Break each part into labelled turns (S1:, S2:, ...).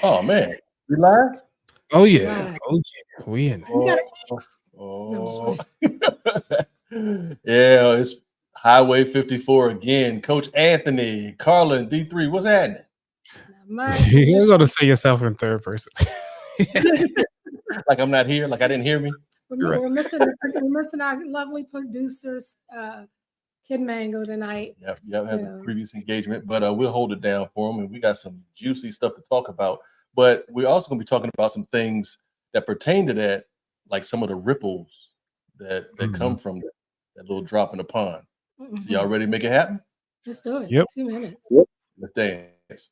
S1: Oh man, we live?
S2: Oh
S3: We
S2: yeah,
S3: live.
S2: oh yeah, we in.
S3: You got
S1: Oh,
S3: X. No, I'm just
S1: oh.
S3: playing.
S1: Yeah, it's Highway 54 again. Coach Anthony, Carla, and D3. What's happening?
S3: Not much.
S2: You're gonna say yourself in third person.
S1: Like I'm not here, like I didn't hear me.
S2: You're right.
S3: We're missing our lovely producers, Kid Mango tonight.
S1: Yep, have a
S3: So,
S1: previous engagement, but we'll hold it down for them, and we got some juicy stuff to talk about. But we're also going to be talking about some things that pertain to that, like some of the ripples that come from that little drop in the pond. So y'all ready to make it happen?
S3: let's do it.
S2: Yep.
S3: 2 minutes.
S1: Let's dance.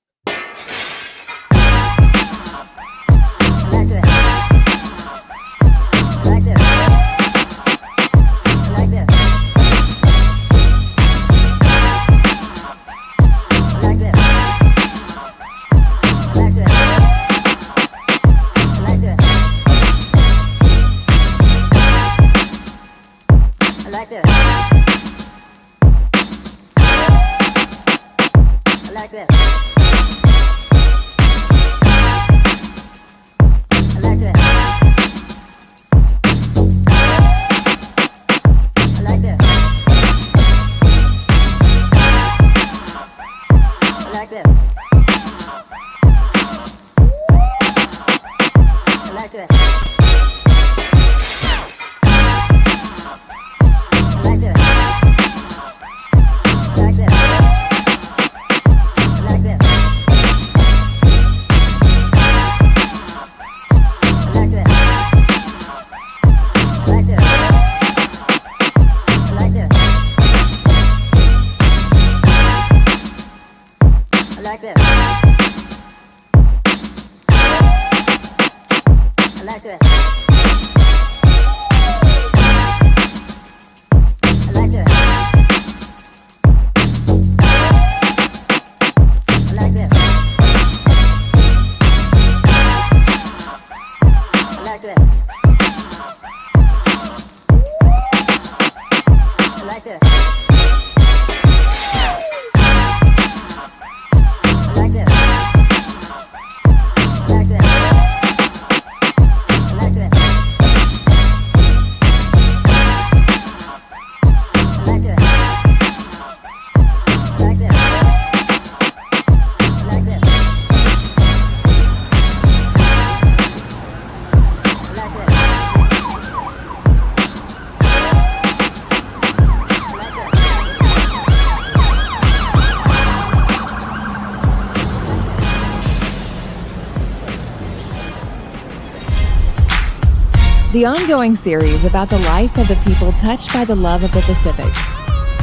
S4: The ongoing series about the life of the people touched by the love of the Pacific.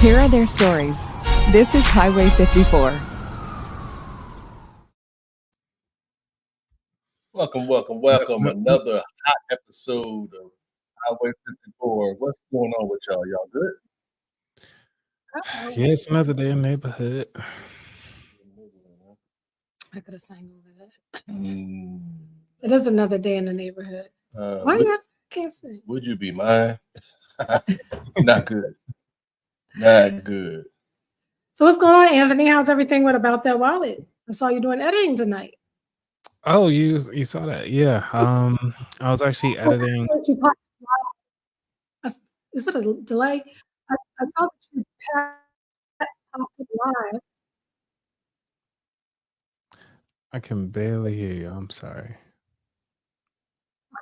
S4: Here are their stories. This is Highway 54.
S1: Welcome. Another hot episode of Highway 54. What's going on with y'all? Y'all good?
S2: Yeah, it's another day in the neighborhood.
S3: I could have sang over that. It is another day in the neighborhood. Why not? Can't sing.
S1: Would you be mine? Not good. Not good.
S3: So what's going on, Anthony? How's everything? What about that wallet? I saw you doing editing tonight.
S2: Oh, you saw that? Yeah. I was actually editing.
S3: Is it a delay? I saw that you popped it live.
S2: I can barely hear you. I'm sorry.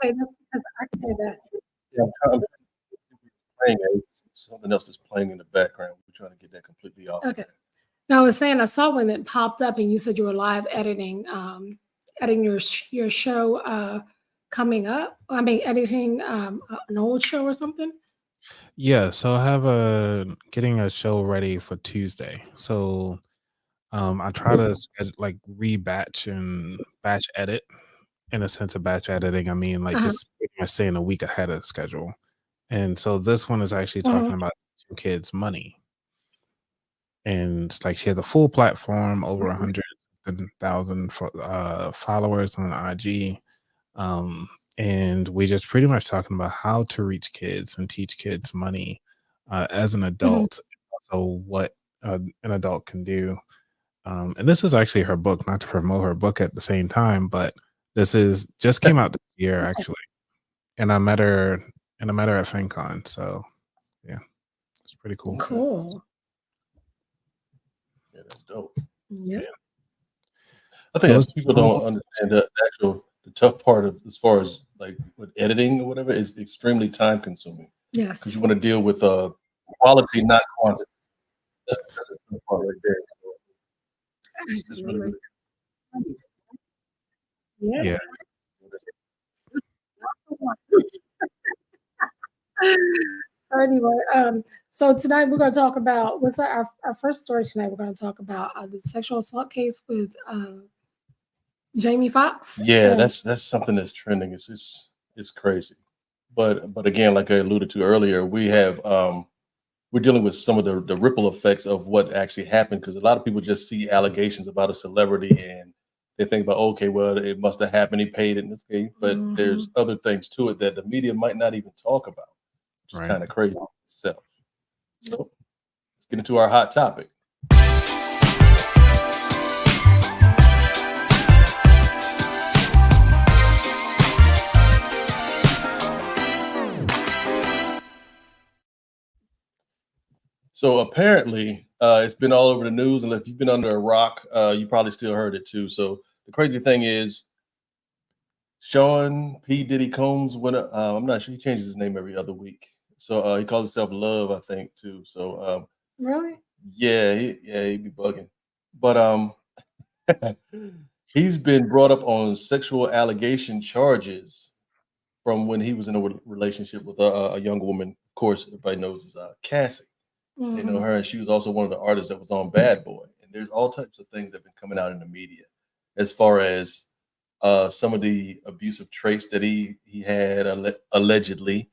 S3: Okay, that's because I can hear that.
S1: Yeah, playing something else that's playing in the background. We're trying to get that completely off.
S3: Okay. Now I was saying I saw one that popped up, and you said you were live editing, editing your show coming up. I mean, editing an old show or something.
S2: Yeah, so I have getting a show ready for Tuesday. So I try to like rebatch and batch edit. In a sense of batch editing, I mean like just pretty much saying a week ahead of schedule. And so this one is actually talking about two kids' money. And like she has a full platform, over 100,000 followers on IG. And we just pretty much talking about how to reach kids and teach kids money as an adult. Also what an adult can do And this is actually her book, not to promote her book at the same time, but this is just came out this year actually. And I met her at FanCon. So yeah, it's pretty cool.
S3: Cool.
S1: Yeah, that's dope.
S3: Yeah.
S1: I think
S2: So
S1: people don't understand the tough part of as far as like with editing or whatever is extremely time consuming
S3: Yes.
S1: because you want to deal with quality, not quantity. That's the tough part right there. It's really,
S3: Absolutely.
S1: really
S3: Yeah.
S2: yeah.
S3: So anyway, so tonight we're going to talk about what's our first story tonight. We're going to talk about the sexual assault case with Jamie Foxx.
S1: Yeah, that's something that's trending. It's crazy. But again, like I alluded to earlier, we have we're dealing with some of the ripple effects of what actually happened because a lot of people just see allegations about a celebrity and they think about, okay, well, it must have happened. He paid it in this case, but there's other things to it that the media might not even talk about, which is
S2: Right.
S1: kind of crazy in itself. So let's get into our hot topic. So apparently, it's been all over the news, and if you've been under a rock, you probably still heard it too. So the crazy thing is, Sean P. Diddy Combs went. I'm not sure he changes his name every other week, so he calls himself Love, I think, too. So
S3: Really?
S1: yeah, he be bugging, but he's been brought up on sexual allegation charges from when he was in a relationship with a young woman. Of course, everybody knows is Cassie. They know her, and she was also one of the artists that was on Bad Boy. And there's all types of things that have been coming out in the media as far as some of the abusive traits that he had allegedly,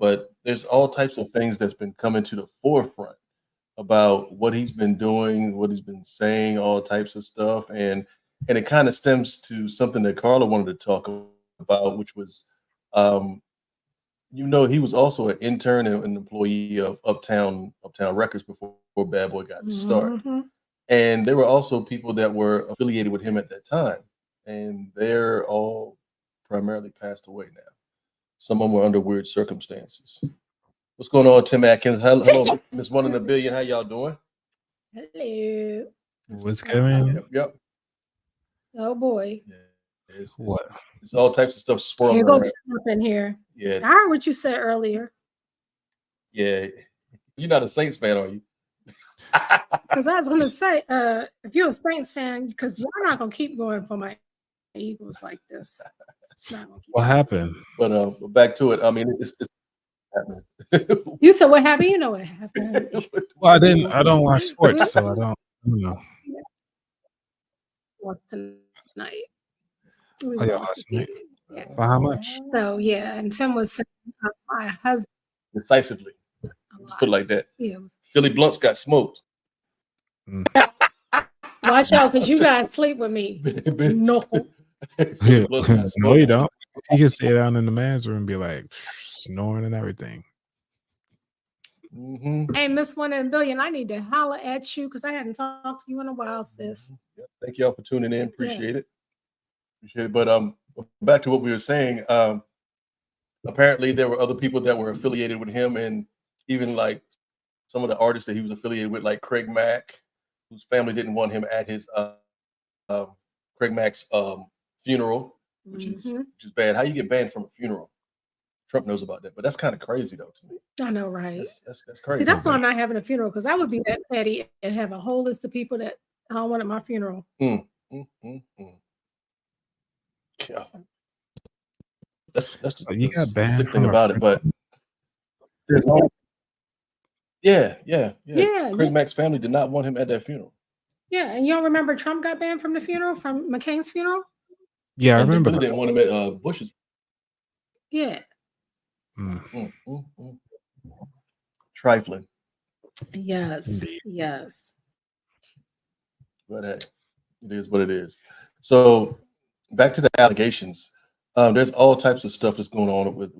S1: but there's all types of things that's been coming to the forefront about what he's been doing, what he's been saying, all types of stuff. And it kind of stems to something that Carla wanted to talk about, which was he was also an intern and an employee of Uptown Records before Bad Boy got his start. And there were also people that were affiliated with him at that time, and they're all primarily passed away now. Some of them were under weird circumstances. What's going on, Tim Atkins? Hello, Miss One in a Billion. How y'all doing?
S3: Hello.
S2: What's going?
S1: Yep.
S3: Oh boy.
S1: Yeah, it's all types of stuff swirling
S3: Here go
S1: around.
S3: Tim up in here.
S1: Yeah,
S3: I heard what you said earlier.
S1: yeah. You're not a Saints fan, are you?
S3: Because I was going to say, if you're a Saints fan, because you're not going to keep going for my Eagles like this. It's not gonna keep
S2: What happened?
S1: But back to it. I mean, it's happening.
S3: You said what happened? You know what happened.
S2: Well, I don't watch sports, so I don't know.
S3: Lost tonight.
S2: Oh, y'all lost tonight?
S3: Yeah.
S2: By how much?
S3: So yeah, and Tim was saying my husband
S1: Decisively. Just put it like that.
S3: Yeah,
S1: Philly Blunts got smoked.
S3: watch out, because you guys sleep with me. No.
S1: Philly Blunts got
S2: No,
S1: smoked.
S2: you don't. You can stay down in the man's room and be like snoring and everything.
S3: Hey, Miss One in a Billion, I need to holler at you because I hadn't talked to you in a while, sis.
S1: Yeah, thank y'all for tuning in. Appreciate it. But back to what we were saying. Apparently there were other people that were affiliated with him, and even like some of the artists that he was affiliated with, like Craig Mack, whose family didn't want him at his Craig Mack's funeral, which is bad. How you get banned from a funeral? Trump knows about that, but that's kind of crazy though to me.
S3: I know, right?
S1: That's crazy.
S3: See, that's why I'm not having a funeral, because I would be that petty and have a whole list of people that I don't want at my funeral.
S1: Yeah. That's
S2: You got
S1: the
S2: banned
S1: sick thing
S2: from a
S1: about it, but there's yeah. Craig Mack's family did not want him at that funeral.
S3: Yeah, and you don't remember Trump got banned from the funeral, from McCain's funeral?
S2: Yeah, I
S1: And they
S2: remember.
S1: really didn't want him at Bush's.
S3: Yeah.
S1: Trifling.
S3: Yes.
S2: Indeed.
S3: Yes.
S1: But hey, it is what it is. So back to the allegations. There's all types of stuff that's going on with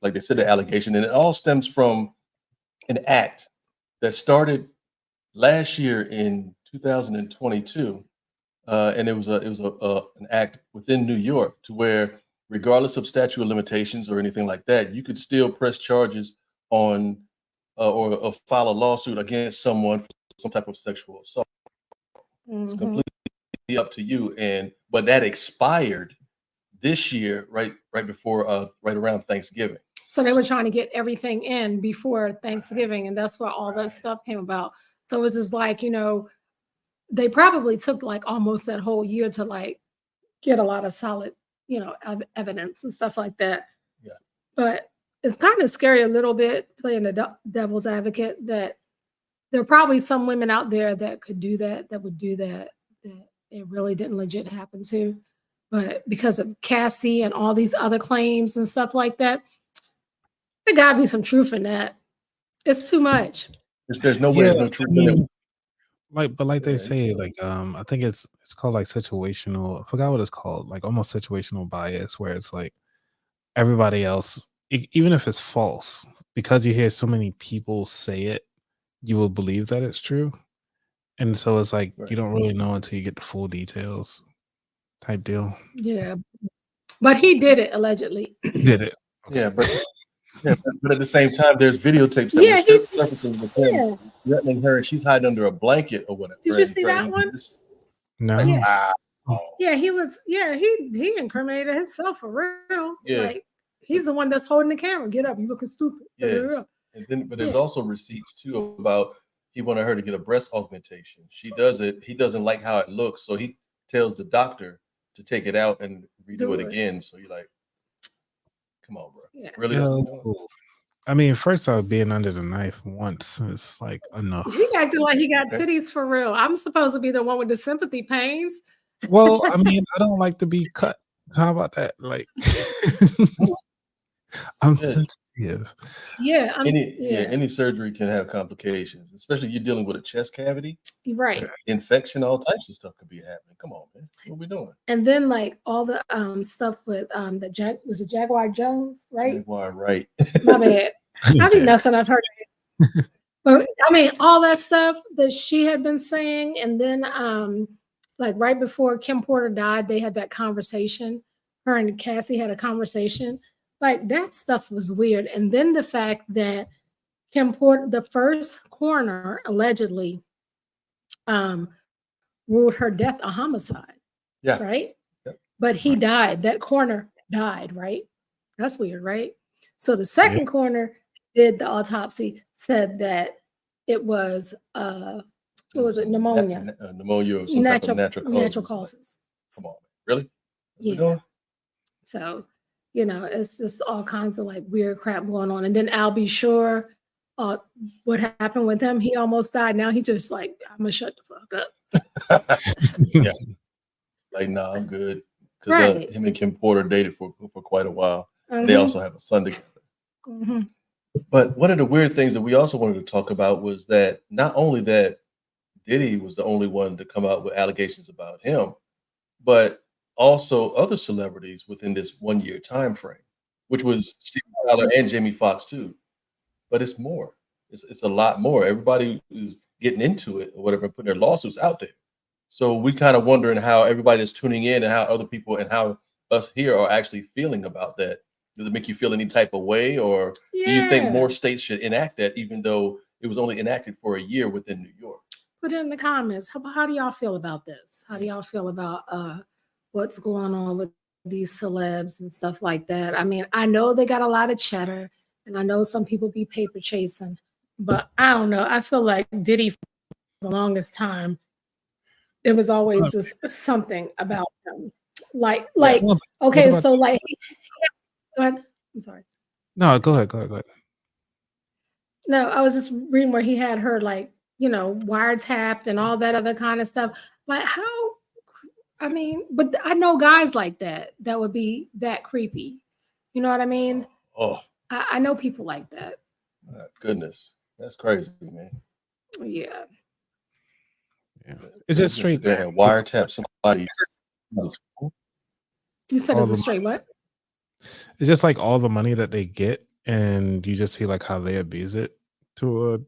S1: like they said, the allegation, and it all stems from an act that started last year in 2022, and it was an act within New York to where, regardless of statute of limitations or anything like that, you could still press charges on or file a lawsuit against someone for some type of sexual assault. It's completely up to you, but that expired this year, right before, right around Thanksgiving.
S3: So they were trying to get everything in before Thanksgiving, and that's where all that stuff came about. So it's just like, they probably took like almost that whole year to like get a lot of solid, evidence and stuff like that.
S1: Yeah.
S3: But it's kind of scary a little bit, playing the devil's advocate, that there are probably some women out there that could do that, that would do that it really didn't legit happen to. But because of Cassie and all these other claims and stuff like that, there gotta be some truth in that. It's too much.
S1: There's no way there's no truth in it.
S2: Like they say, like I think it's called like situational. I forgot what it's called, like almost situational bias, where it's like everybody else, even if it's false, because you hear so many people say it, you will believe that it's true. And so it's like you don't really know until you get the full details, type deal.
S3: Yeah, but he did it allegedly.
S2: Did it? Okay.
S1: Yeah, but at the same time, there's videotapes that were surfacing with him threatening her, and she's hiding under a blanket or whatever.
S3: Did you see that one?
S2: No.
S3: Yeah. Yeah, he was. Yeah, he incriminated himself for real.
S1: Yeah,
S3: like he's the one that's holding the camera. Get up, you looking stupid.
S1: Yeah, and then but there's also receipts too about he wanted her to get a breast augmentation. She does it. He doesn't like how it looks, so he tells the doctor to take it out and redo it again. So you're like, come on, bro. Yeah. Really?
S2: I mean, first off, being under the knife once is like enough.
S3: He acted like he got titties for real. I'm supposed to be the one with the sympathy pains.
S2: Well, I mean, I don't like to be cut. How about that? Like, I'm sensitive.
S3: Yeah,
S1: any surgery can have complications, especially you're dealing with a chest cavity.
S3: Right.
S1: Infection, all types of stuff could be happening. Come on, man. What are we doing?
S3: And then like all the stuff with was it Jaguar Jones, right?
S1: Jaguar, right.
S3: My bad. I be messing up her. But I mean, all that stuff that she had been saying, and then like right before Kim Porter died, they had that conversation. Her and Cassie had a conversation. Like that stuff was weird. And then the fact that Kim Porter, the first coroner, allegedly ruled her death a homicide.
S1: Yeah.
S3: Right?
S1: Yep.
S3: But he died. That coroner died, right? That's weird, right? So the second coroner did the autopsy, said that it was what was it, pneumonia?
S1: Pneumonia or some type of natural causes. Come on, really?
S3: Yeah. So, it's just all kinds of like weird crap going on. And then Albie Shore, what happened with him? He almost died. Now he just like, I'm gonna shut the fuck up.
S1: Yeah. Like, nah, I'm good. Because him and Kim Porter dated for quite a while. They also have a son together.
S3: Mm-hmm.
S1: But one of the weird things that we also wanted to talk about was that not only that Diddy was the only one to come out with allegations about him, but also other celebrities within this 1 year time frame, which was Steve Tyler and Jamie Foxx too. But it's more. It's a lot more. Everybody is getting into it or whatever, putting their lawsuits out there. So we kind of wondering how everybody is tuning in and how other people and how us here are actually feeling about that. Does it make you feel any type of way, or do you think more states should enact that, even though it was only enacted for a year within New York?
S3: Put it in the comments. How do y'all feel about this? How do y'all feel about what's going on with these celebs and stuff like that? I mean, I know they got a lot of cheddar, and I know some people be paper chasing, but I don't know. I feel like Diddy, for the longest time, it was always just something about them. Like, okay, so like, go ahead. I'm sorry.
S2: No, go ahead.
S3: No, I was just reading where he had her like, wiretapped and all that other kind of stuff. Like how, I mean, but I know guys like that would be that creepy. You know what I mean?
S1: Oh.
S3: I know people like that.
S1: My goodness. That's crazy, man.
S3: Yeah.
S2: It's just straight.
S1: Wiretap somebody.
S3: You said it's a straight what?
S2: It's just like all the money that they get, and you just see like how they abuse it to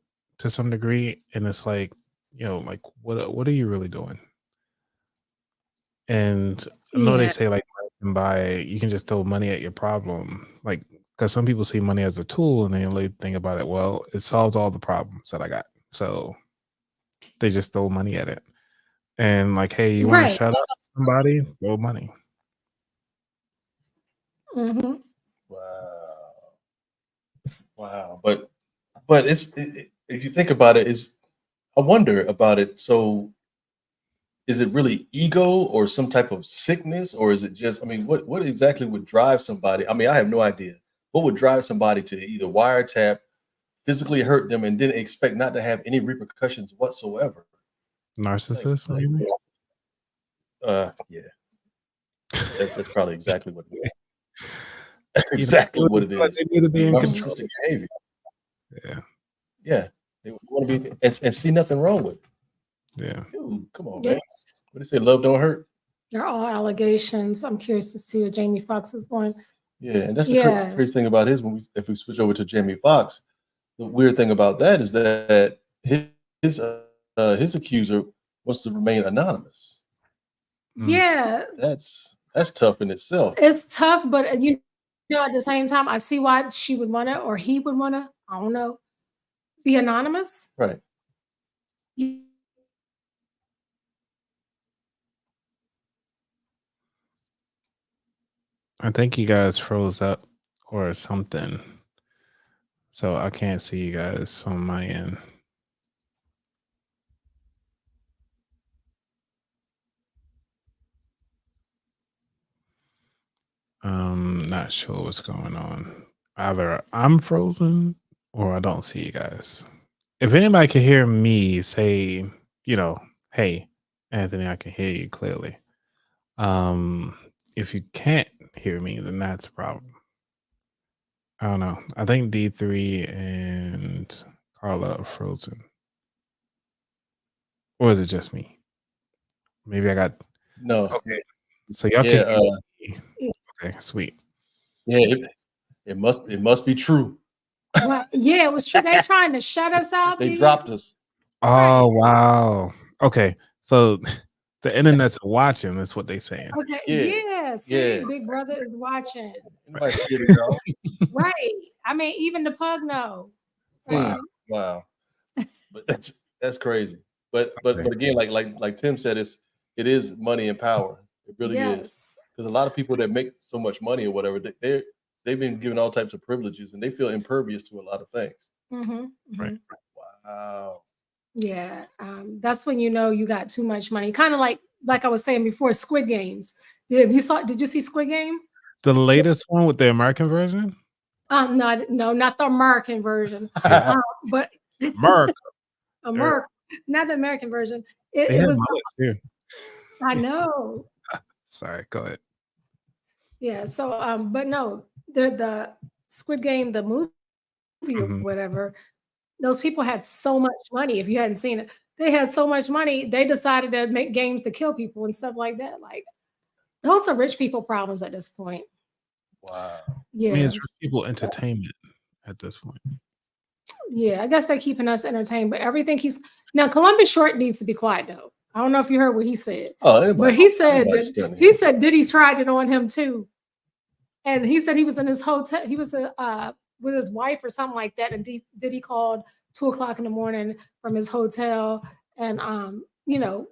S2: some degree, and it's like like what are you really doing? And I know they
S3: Yeah.
S2: say like you can just throw money at your problem, like because some people see money as a tool and they only think about it. Well, it solves all the problems that I got, so they just throw money at it. And like, hey, you want to
S3: Right.
S2: shut up somebody? Throw money.
S3: Mm-hmm.
S1: Wow. But if you think about it, I wonder about it. So is it really ego or some type of sickness, or is it just, I mean, what exactly would drive somebody? I mean, I have no idea. What would drive somebody to either wiretap, physically hurt them, and then expect not to have any repercussions whatsoever?
S2: Narcissist, maybe.
S1: Yeah. That's probably exactly what it is. That's exactly what it
S2: Like
S1: is.
S2: they need to be in control.
S1: Narcissistic behavior.
S2: Yeah,
S1: Yeah. They want to be and see nothing wrong with it.
S2: yeah.
S1: Dude, come on, man.
S3: Yes.
S1: What do they say? Love don't hurt.
S3: They're all allegations. I'm curious to see what Jamie Foxx is going.
S1: Yeah, and that's the
S3: Yeah.
S1: crazy thing about if we switch over to Jamie Foxx, the weird thing about that is that his accuser wants to remain anonymous.
S3: Yeah.
S1: That's tough in itself.
S3: It's tough, but at the same time, I see why she would want to, or he would want to, I don't know, be anonymous.
S1: Right.
S2: I think you guys froze up or something, so I can't see you guys on my end. Not sure what's going on. Either I'm frozen or I don't see you guys. If anybody can hear me, say, hey, Anthony, I can hear you clearly. If you can't hear me, then that's a problem. I don't know. I think D3 and Carla are frozen. Or is it just me? Maybe I got
S1: No.
S2: okay. So y'all
S1: Yeah,
S2: can hear me. Okay, sweet.
S1: Yeah, it must be true.
S3: Well, yeah, it was true. They're trying to shut us out.
S1: They dropped us.
S2: Oh wow. Okay. So the internet's watching, that's what they saying.
S3: Okay.
S1: Yeah.
S3: Yeah. See,
S1: Yeah.
S3: Big Brother is watching.
S1: Anybody scared of y'all?
S3: Right. I mean, even the pug know.
S2: Wow.
S1: Wow. But that's crazy. But again, like Tim said, it is money and power. It really is.
S3: Yes.
S1: Because a lot of people that make so much money or whatever, they've been given all types of privileges and they feel impervious to a lot of things.
S3: Mm-hmm.
S2: Right.
S1: Wow.
S3: Yeah. That's when you know you got too much money. Kind of like I was saying before, Squid Games. Did you see Squid Game?
S2: The latest one with the American version?
S3: No, not the American version. But
S2: America.
S3: Not the American version.
S2: They
S3: It
S2: have
S3: was.
S2: mullets too.
S3: I know.
S2: Sorry, go ahead.
S3: Yeah. So, but no, the Squid Game, the movie or whatever. Those people had so much money. If you hadn't seen it, they had so much money. They decided to make games to kill people and stuff like that. Like those are rich people problems at this point.
S1: Wow.
S3: Yeah.
S2: I mean, it's rich people entertainment at this point.
S3: Yeah, I guess they're keeping us entertained, but everything keeps now. Columbus Short needs to be quiet though. I don't know if you heard what he said.
S1: Oh,
S3: but he said Diddy tried it on him too, and he said he was in his hotel. He was with his wife or something like that, and Diddy called 2:00 in the morning from his hotel, and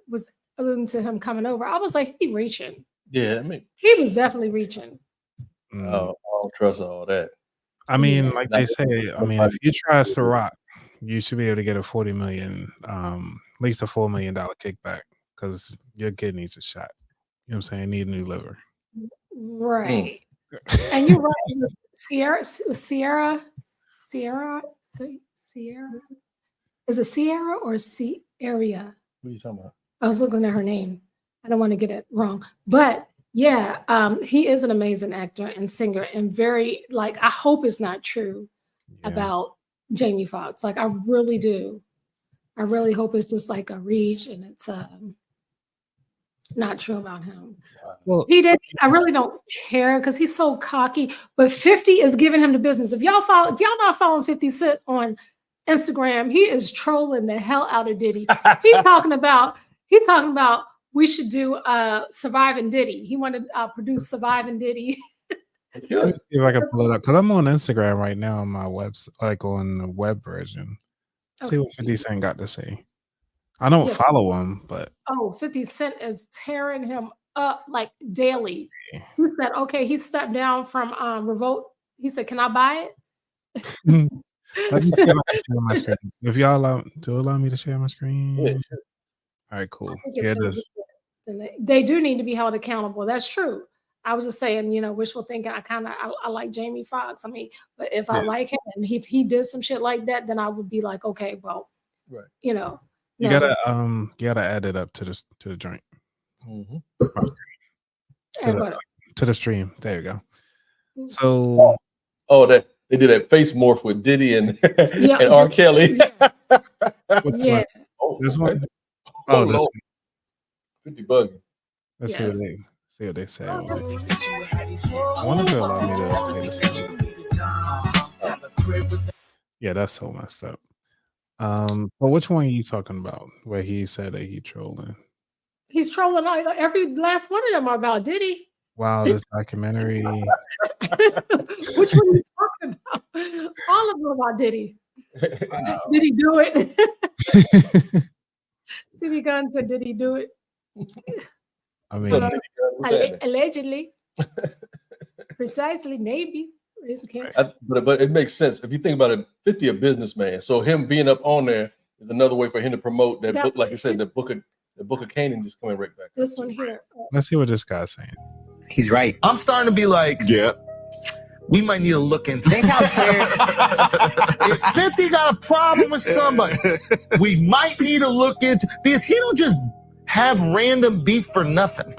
S3: was alluding to him coming over. I was like, he reaching.
S1: Yeah, I mean,
S3: he was definitely reaching.
S1: I don't trust all that.
S2: I mean, like they say, I mean, if you try Ciroc, you should be able to get a 40 million, at least a $4 million kickback because your kid needs a shot. You know what I'm saying? Need a new liver.
S3: Right. And you're right. Sierra. Is it Sierra or Sierra?
S1: What are you talking about?
S3: I was looking at her name. I don't want to get it wrong. But yeah, he is an amazing actor and singer and very, like, I hope it's not true about Jamie Foxx. Like, I really do. I really hope it's just like a reach and it's not true about him.
S2: Well,
S3: he did. I really don't care because he's so cocky. But 50 is giving him the business. If y'all not following 50 Cent on Instagram, he is trolling the hell out of Diddy. He's talking about we should do Surviving Diddy. He wanted to produce Surviving Diddy.
S2: Let me see if I can pull it up because I'm on Instagram right now on my website, like on the web version. See what 50 Cent got to say. I don't follow him, but
S3: 50 Cent is tearing him up like daily. He said, okay, he stepped down from Revolt. He said, can I buy it?
S2: Let me see if I can share my screen. If y'all allow me to share my screen.
S1: Yeah.
S2: All right, cool. Yeah, it is.
S3: They do need to be held accountable. That's true. I was just saying, wishful thinking. I like Jamie Foxx. I mean, but if I like him and if he did some shit like that, then I would be like, okay, well,
S1: right.
S2: You gotta add it up to the joint.
S1: Mm-hmm.
S2: To the stream. There you go. So
S1: they did that face morph with Diddy and R. Kelly.
S3: Yeah.
S2: This one. Oh, this one.
S1: 50 bugging.
S2: Let's see what they say. I wonder if they'll allow me to play this. Yeah, that's so messed up. But which one are you talking about? Where he said that he trolling?
S3: He's trolling every last one of them are about Diddy.
S2: Wow, this documentary.
S3: Which one are you talking about? All of them about Diddy. Wow. Did he do it? City Gun said, did he do it?
S2: I mean,
S3: allegedly. Precisely, maybe.
S1: But it makes sense. If you think about it, 50 a businessman. So him being up on there is another way for him to promote that book. Like I said, the book of Canaan just coming right back.
S3: This one here.
S2: Let's see what this guy's saying.
S5: He's right. I'm starting to be like, we might need to look into it. If 50 got a problem with somebody, we might need to look into, because he don't just have random beef for nothing.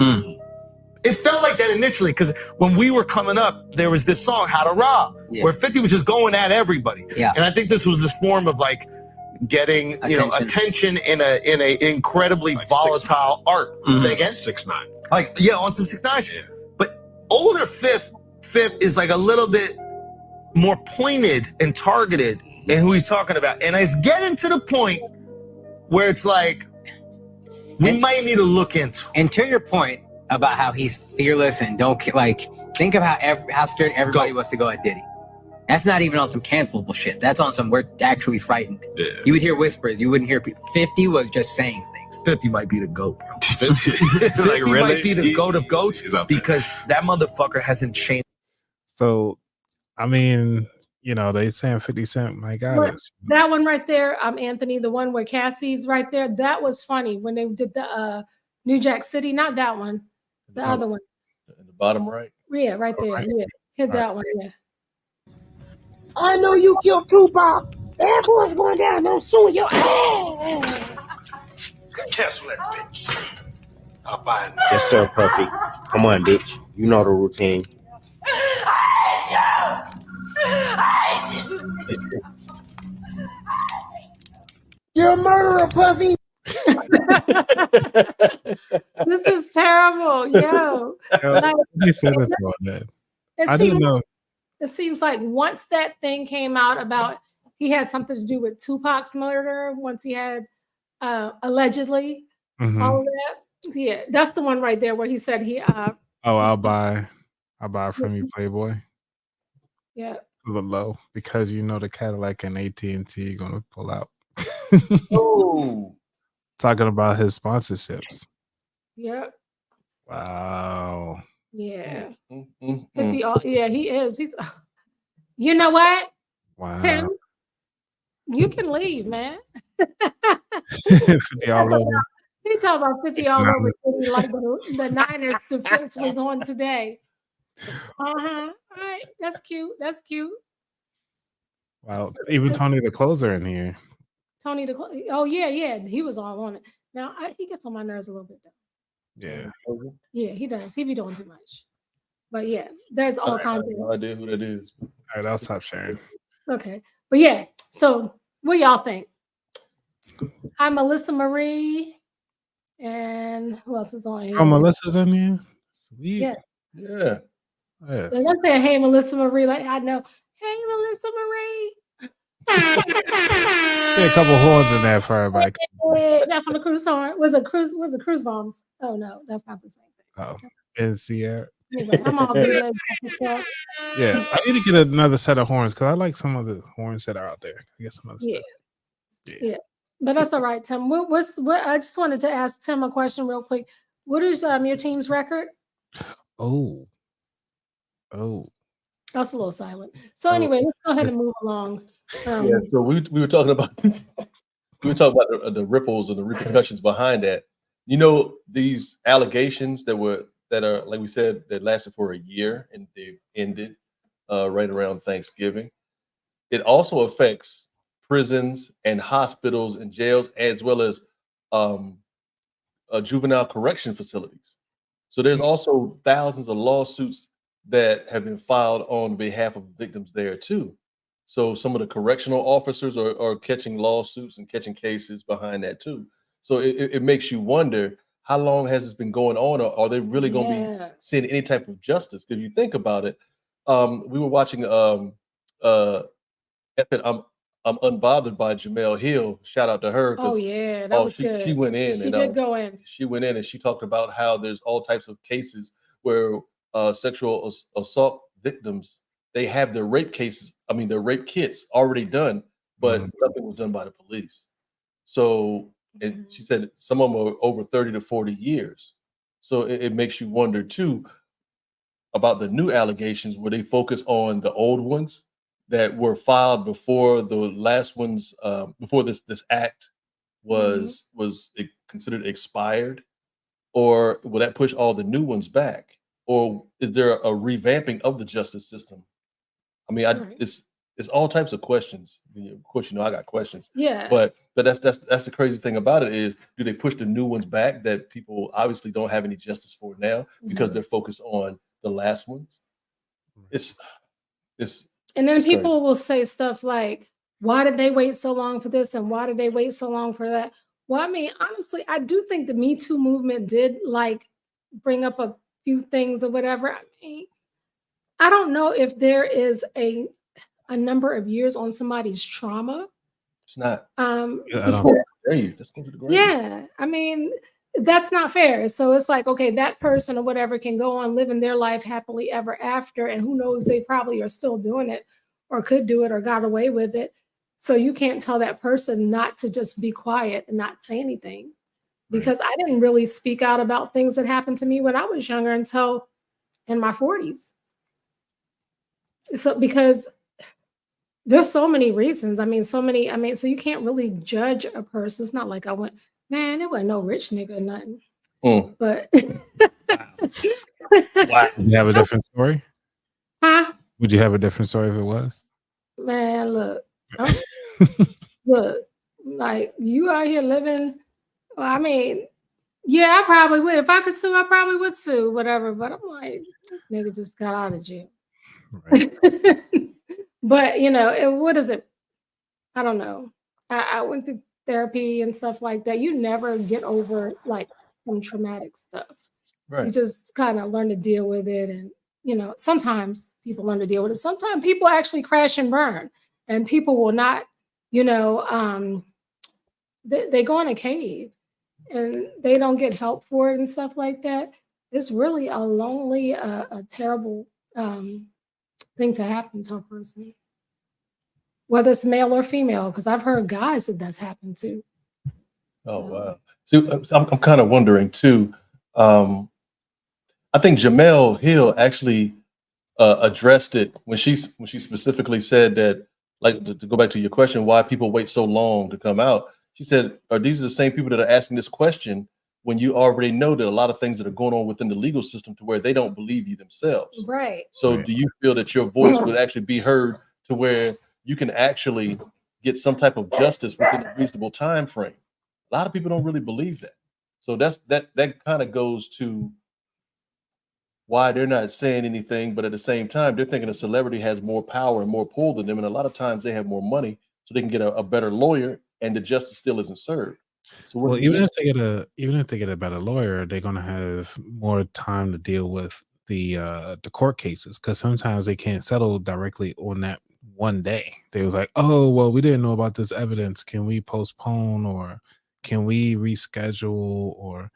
S5: It felt like that initially, because when we were coming up, there was this song, How to Rob, where 50 was just going at everybody. And I think this was this form of like getting attention in a incredibly like volatile art. Say again?
S6: 6ix9ine.
S5: Like, on some 6ix9ine shit. But older Fifth is like a little bit more pointed and targeted in who he's talking about. And it's getting to the point where it's like, we might need to look into.
S7: And to your point about how he's fearless and think of how scared everybody was to go at Diddy. That's not even on some cancelable shit. That's on some, we're actually frightened. Yeah. You would hear whispers. You wouldn't hear people. 50 was just saying things.
S5: 50 might be the GOAT, bro. 50 might be the GOAT of GOATs because that motherfucker hasn't changed.
S2: So, I mean, they saying 50 Cent, my God.
S3: That one right there, Anthony, the one where Cassie's right there, that was funny when they did the New Jack City. Not that one. The other one.
S1: In the bottom right?
S3: Yeah, right there. Right. Yeah. Hit that one, yeah.
S8: I know you killed Tupac. That boy's going down. I'm suing your ass.
S6: Cancel that bitch. I'll buy it.
S8: Yes, sir, Puffy. Come on, bitch. You know the routine. You're a murderer, Puffy.
S3: This is terrible, yo.
S2: He said this going dead. I didn't know.
S3: It seems like once that thing came out about he had something to do with Tupac's murder, once he had allegedly all of that. Yeah, that's the one right there where he said he
S2: I'll buy from you, Playboy.
S3: Yeah.
S2: A little low because the Cadillac and AT&T gonna pull out. Talking about his sponsorships.
S3: Yep.
S2: Wow.
S3: Yeah. 50, yeah, he is. He's. You know what?
S2: Wow.
S3: Tim, you can leave, man.
S2: 50 all over.
S3: He talking about 50 all over City like the Niners defense was on today. All right, that's cute. That's cute.
S2: Wow. Even Tony the Closer in here.
S3: Tony the oh yeah, he was all on it. Now he gets on my nerves a little bit though.
S2: Yeah.
S3: Yeah, he does. He be doing too much. But yeah, there's all kinds of.
S1: No idea who that is.
S2: All right, I'll stop sharing.
S3: Okay, but yeah. So what y'all think? Hi, Melissa Marie, and who else is on here?
S2: Oh, Melissa's in here. Sweet.
S3: Yeah.
S1: Yeah.
S3: So let's say, hey, Melissa Marie. Like I know. Hey, Melissa Marie.
S2: a couple horns in there for everybody.
S3: Not from the cruise horn. Was it cruise bombs? Oh no, that's not the same thing.
S2: Oh, is the
S3: Anyway, I'm all bootleg stuff.
S2: yeah. I need to get another set of horns because I like some of the horns that are out there. I get some other stuff.
S3: Yeah. But that's all right, Tim. What I just wanted to ask Tim a question real quick. What is your team's record?
S2: Oh.
S3: That's a little silent. So anyway, let's go ahead and move along.
S1: Yeah, so we were talking about the ripples and the repercussions behind that. You know, these allegations that are, like we said, that lasted for a year and they ended right around Thanksgiving. It also affects prisons and hospitals and jails, as well as juvenile correction facilities. So there's also thousands of lawsuits that have been filed on behalf of victims there too. So some of the correctional officers are catching lawsuits and catching cases behind that too. So it makes you wonder, how long has this been going on, or are they really going to be seeing any type of justice? If you think about it, we were watching I'm Unbothered by Jamel Hill. Shout out to her.
S3: Oh yeah, that was good.
S1: She went in.
S3: She did go in.
S1: She went in and she talked about how there's all types of cases where sexual assault victims, they have their rape kits already done, but nothing was done by the police. So and she said some of them are over 30 to 40 years. So it makes you wonder too about the new allegations where they focus on the old ones that were filed before the last ones, before this act was considered expired, or will that push all the new ones back, or is there a revamping of the justice system? I mean, it's all types of questions. Of course, I got questions.
S3: Yeah.
S1: But that's the crazy thing about it is, do they push the new ones back that people obviously don't have any justice for now because they're focused on the last ones? It's
S3: and then people
S1: crazy.
S3: will say stuff like, why did they wait so long for this? And why did they wait so long for that? Well, I mean, honestly, I do think the Me Too movement did bring up a few things or whatever. I mean, I don't know if there is a number of years on somebody's trauma.
S1: It's not.
S3: Yeah. I mean, that's not fair. So it's like, okay, that person or whatever can go on living their life happily ever after. And who knows, they probably are still doing it or could do it or got away with it. So you can't tell that person not to just be quiet and not say anything, because I didn't really speak out about things that happened to me when I was younger until in my 40s. So because there's so many reasons. So you can't really judge a person. It's not like I went, man, it wasn't no rich nigga or nothing. But
S2: wow. Would you have a different story?
S3: Huh?
S2: Would you have a different story if it was?
S3: Man, look, like you out here living. Well, I mean, yeah, I probably would. If I could sue, I probably would sue, whatever. But I'm like, this nigga just got out of jail. Right. But what is it? I don't know. I went through therapy and stuff like that. You never get over some traumatic stuff. Right. You just kind of learn to deal with it. And, sometimes people learn to deal with it. Sometimes people actually crash and burn, and people will not, they go in a cave and they don't get help for it and stuff like that. It's really a lonely, a terrible thing to happen to a person, whether it's male or female, because I've heard guys that's happened to.
S1: Wow. So I'm kind of wondering too. I think Jamel Hill actually addressed it when she specifically said that, to go back to your question, why people wait so long to come out. She said, these are the same people that are asking this question when you already know that a lot of things that are going on within the legal system to where they don't believe you themselves.
S3: Right.
S1: So do you feel that your voice would actually be heard to where you can actually get some type of justice within a reasonable time frame? A lot of people don't really believe that. So that kind of goes to why they're not saying anything, but at the same time, they're thinking a celebrity has more power and more pull than them. And a lot of times they have more money, so they can get a better lawyer, and the justice still isn't served. So
S2: even if they get a better lawyer, they're going to have more time to deal with the court cases, because sometimes they can't settle directly on that one day. They was like, oh, well, we didn't know about this evidence. Can we postpone or can we reschedule? Or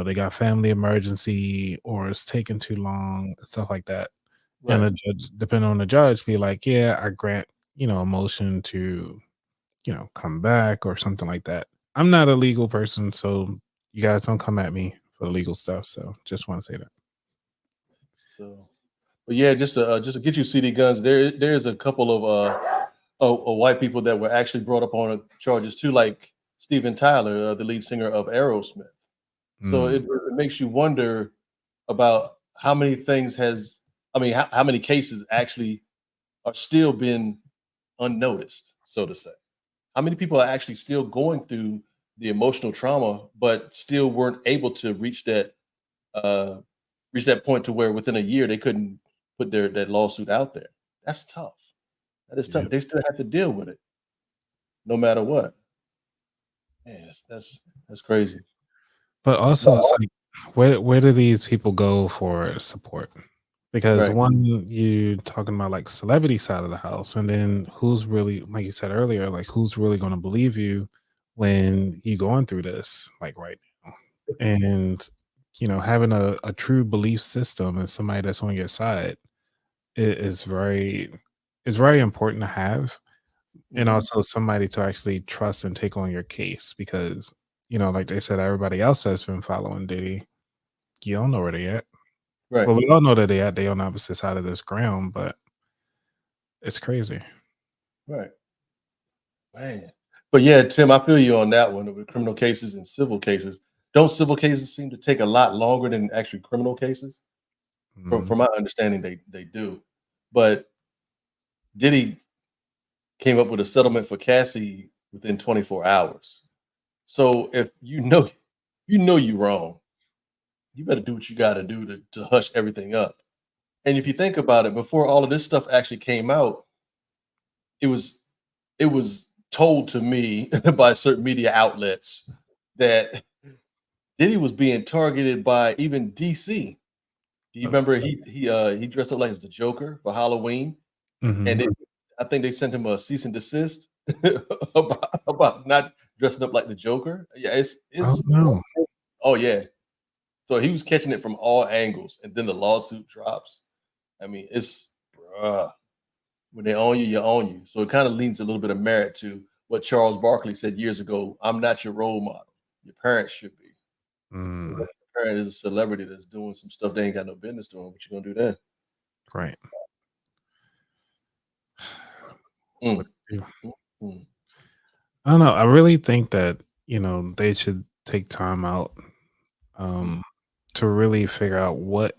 S2: they got family emergency or it's taking too long, stuff like that. And
S1: Right.
S2: the judge, depending on the judge, be like, yeah, I grant, a motion to, come back or something like that. I'm not a legal person, so you guys don't come at me for legal stuff. So just want to say that.
S1: So, but yeah, just to get you CD guns, there's a couple of white people that were actually brought up on charges too, like Steven Tyler, the lead singer of Aerosmith. So it makes you wonder about how many things how many cases actually are still being unnoticed, so to say. How many people are actually still going through the emotional trauma, but still weren't able to reach that point to where within a year they couldn't put that lawsuit out there. That's tough. That is tough.
S2: Yeah.
S1: They still have to deal with it, no matter what. Man, that's crazy.
S2: But also, it's like, where do these people go for support? Because
S1: Right.
S2: one, you talking about like celebrity side of the house, and then who's really, like you said earlier, like who's really going to believe you when you going through this, like right now, and having a true belief system and somebody that's on your side is very important to have, and
S1: Mhm.
S2: also somebody to actually trust and take on your case because like they said, everybody else that's been following Diddy, you don't know where they at.
S1: Right.
S2: Well, we all know that they on the opposite side of this ground, but it's crazy.
S1: Right. Man. But yeah, Tim, I feel you on that one with criminal cases and civil cases. Don't civil cases seem to take a lot longer than actually criminal cases? From my understanding, they do. But Diddy came up with a settlement for Cassie within 24 hours. So if you're wrong, you better do what you got to do to hush everything up. And if you think about it, before all of this stuff actually came out, it was told to me by certain media outlets that Diddy was being targeted by even DC. Do you remember he dressed up like as the Joker for Halloween, and I think they sent him a cease and desist about not dressing up like the Joker. Yeah, it's
S2: Oh no.
S1: oh yeah. So he was catching it from all angles, and then the lawsuit drops. I mean, it's bruh. When they own you, you own you. So it kind of leans a little bit of merit to what Charles Barkley said years ago. I'm not your role model. Your parents should be. Your parent is a celebrity that's doing some stuff they ain't got no business doing. What you gonna do then?
S2: Right.
S1: Mm.
S2: Mm. I don't know. I really think that they should take time out to really figure out what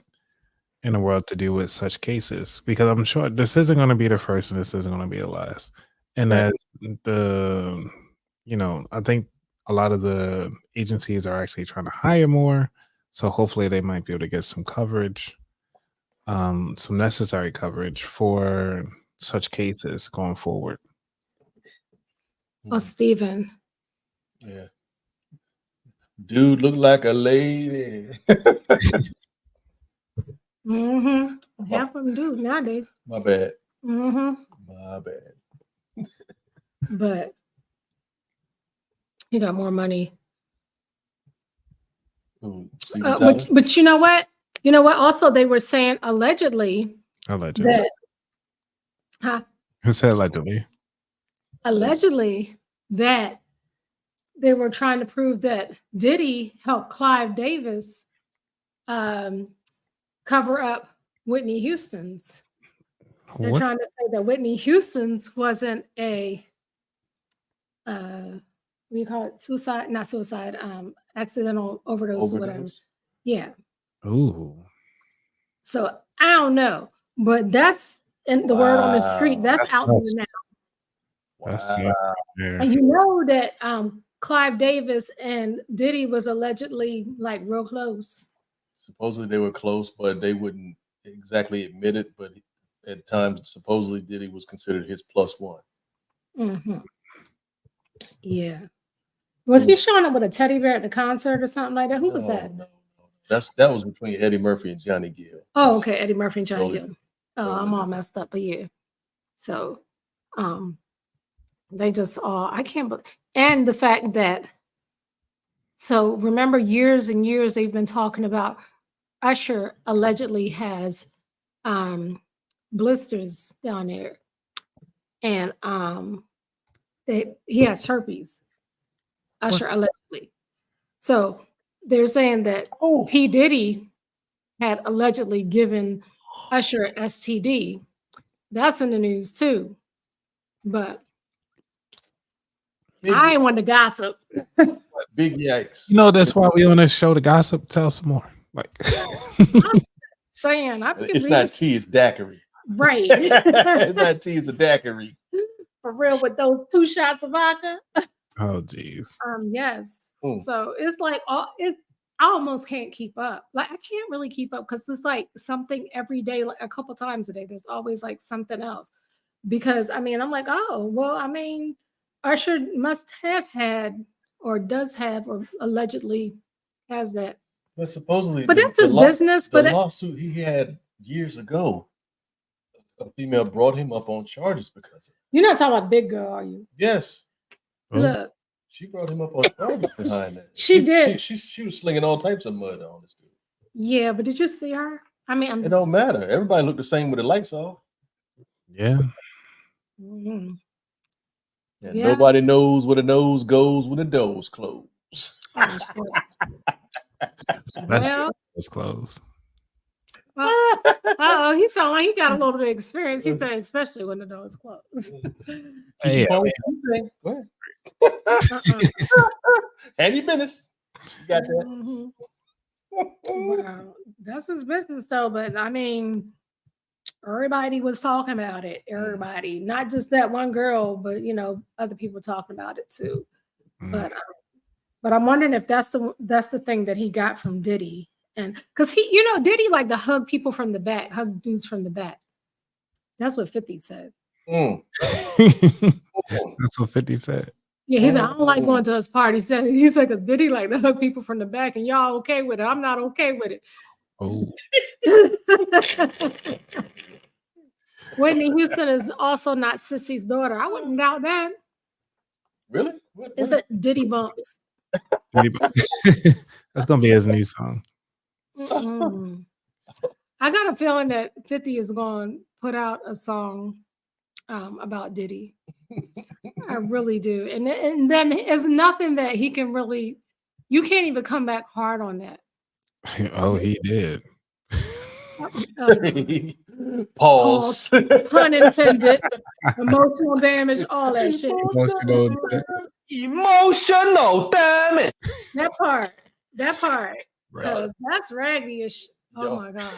S2: in the world to do with such cases, because I'm sure this isn't going to be the first and this isn't going to be the last. And
S1: Right.
S2: as I think a lot of the agencies are actually trying to hire more, so hopefully they might be able to get some coverage, some necessary coverage for such cases going forward.
S3: Oh, Steven.
S1: Yeah. Dude look like a lady.
S3: Half of them do nowadays.
S1: My bad.
S3: My
S1: bad.
S3: But he got more money. But you know what? Also, they were saying allegedly.
S2: That, who said allegedly?
S3: Allegedly that they were trying to prove that Diddy helped Clive Davis cover up Whitney Houston's. They're trying to say that Whitney Houston's wasn't a what do you call it? Suicide, not suicide, accidental overdose or whatever. Yeah.
S2: Ooh.
S3: So I don't know, but that's in the word on the street. That's out there now. And you know that Clive Davis and Diddy was allegedly like real close.
S1: Supposedly they were close, but they wouldn't exactly admit it. But at times, supposedly Diddy was considered his plus one.
S3: Yeah. Was he showing up with a teddy bear at the concert or something like that? Who was that?
S1: No. That was between Eddie Murphy and Johnny Gill.
S3: Oh, okay. Eddie Murphy and Johnny Gill. Oh, I'm all messed up, but yeah. So they just all, I can't believe, and the fact that, so remember years and years they've been talking about Usher allegedly has blisters down there, and he has herpes. Usher allegedly. So they're saying that P. Diddy had allegedly given Usher an STD. That's in the news too. But I ain't want to gossip.
S1: Big yikes.
S2: You know, that's why we on this show to gossip. Tell some more. Like,
S3: I'm saying,
S1: it's not tea, it's daiquiri.
S3: Right.
S1: It's not tea, it's a daiquiri.
S3: For real, with those 2 shots of vodka.
S2: oh, geez.
S3: Yes. So it's like I almost can't keep up. Like I can't really keep up because it's like something every day, like a couple times a day. There's always like something else. Because I mean, I'm like, oh, well, I mean, Usher must have had or does have or allegedly has that.
S1: But supposedly,
S3: but that's his business.
S1: The
S3: But
S1: lawsuit he had years ago, a female brought him up on charges because of it.
S3: You're not talking about Big Girl, are you?
S1: Yes.
S3: Look.
S1: She brought him up on charges behind that.
S3: She did.
S1: She was slinging all types of mud on this dude.
S3: Yeah, but did you see her? I mean,
S1: it don't matter. Everybody looked the same with the lights off.
S2: Yeah.
S3: Mm-hmm.
S1: And nobody knows where the nose goes when the door's closed.
S3: Well,
S2: it's closed.
S3: Oh, he sounded like he got a little bit of experience. He said, especially when the door is closed.
S2: Hey,
S1: go ahead. Any business. You got that.
S3: Wow. That's his business though, but I mean, everybody was talking about it. Everybody, not just that one girl, but you know, other people talking about it too. But I'm wondering if that's the thing that he got from Diddy. And because he, you know, Diddy like to hug people from the back, hug dudes from the back. That's what 50 said.
S2: That's what 50 said.
S3: Yeah, he said, I don't like going to his party. He's like, Diddy like to hug people from the back, and y'all okay with it. I'm not okay with it.
S2: Oh.
S3: Whitney Houston is also not Sissy's daughter. I wouldn't doubt that.
S1: Really?
S3: It's a Diddy Bumps.
S2: That's gonna be his new song.
S3: I got a feeling that 50 is going to put out a song about Diddy. I really do. And then it's nothing that he can really, you can't even come back hard on that.
S2: Oh, he did.
S1: Pause.
S3: Pun intended. Emotional damage, all that shit.
S5: Emotional damage.
S3: That part. Because
S1: Right.
S3: that's raggedy-ish. Oh my God.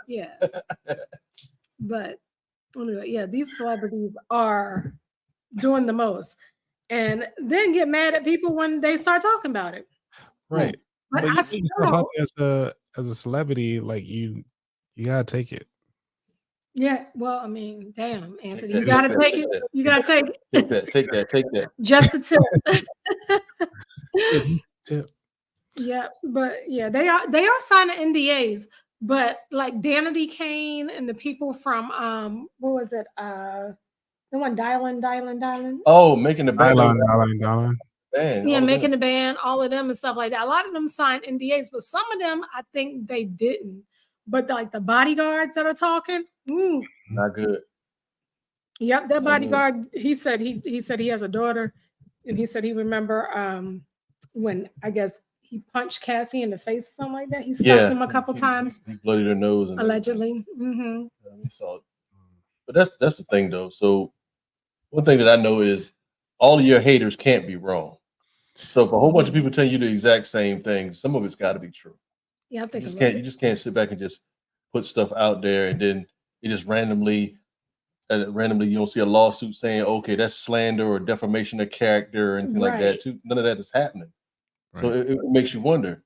S3: Yeah. But anyway, yeah, these celebrities are doing the most. And then get mad at people when they start talking about it.
S2: Right.
S3: But
S2: you
S3: I
S2: think as a celebrity, like you gotta take it.
S3: Yeah, well, I mean, damn, Anthony, you gotta take it. You gotta take it.
S1: Take that.
S3: Just a tip.
S2: Tip.
S3: Yeah, but yeah, they are signing NDAs. But like Danity Kane and the people from what was it? The one Dylan.
S1: Oh, making the band.
S2: Dylan.
S3: Yeah, making the band, all of them and stuff like that. A lot of them signed NDAs, but some of them I think they didn't. But like the bodyguards that are talking,
S1: not good.
S3: Yep, that bodyguard. He said he said he has a daughter, and he said he remember when I guess he punched Cassie in the face or something like that. He slapped him a couple times.
S1: He bloodied her nose.
S3: Allegedly.
S1: We saw it. But that's the thing though. So one thing that I know is all of your haters can't be wrong. So if a whole bunch of people tell you the exact same thing, some of it's got to be true.
S3: Yeah, I think
S1: you just can't sit back and just put stuff out there and then it just randomly you don't see a lawsuit saying, okay, that's slander or defamation of character or anything like that too. None of that is happening. Right. So it makes you wonder.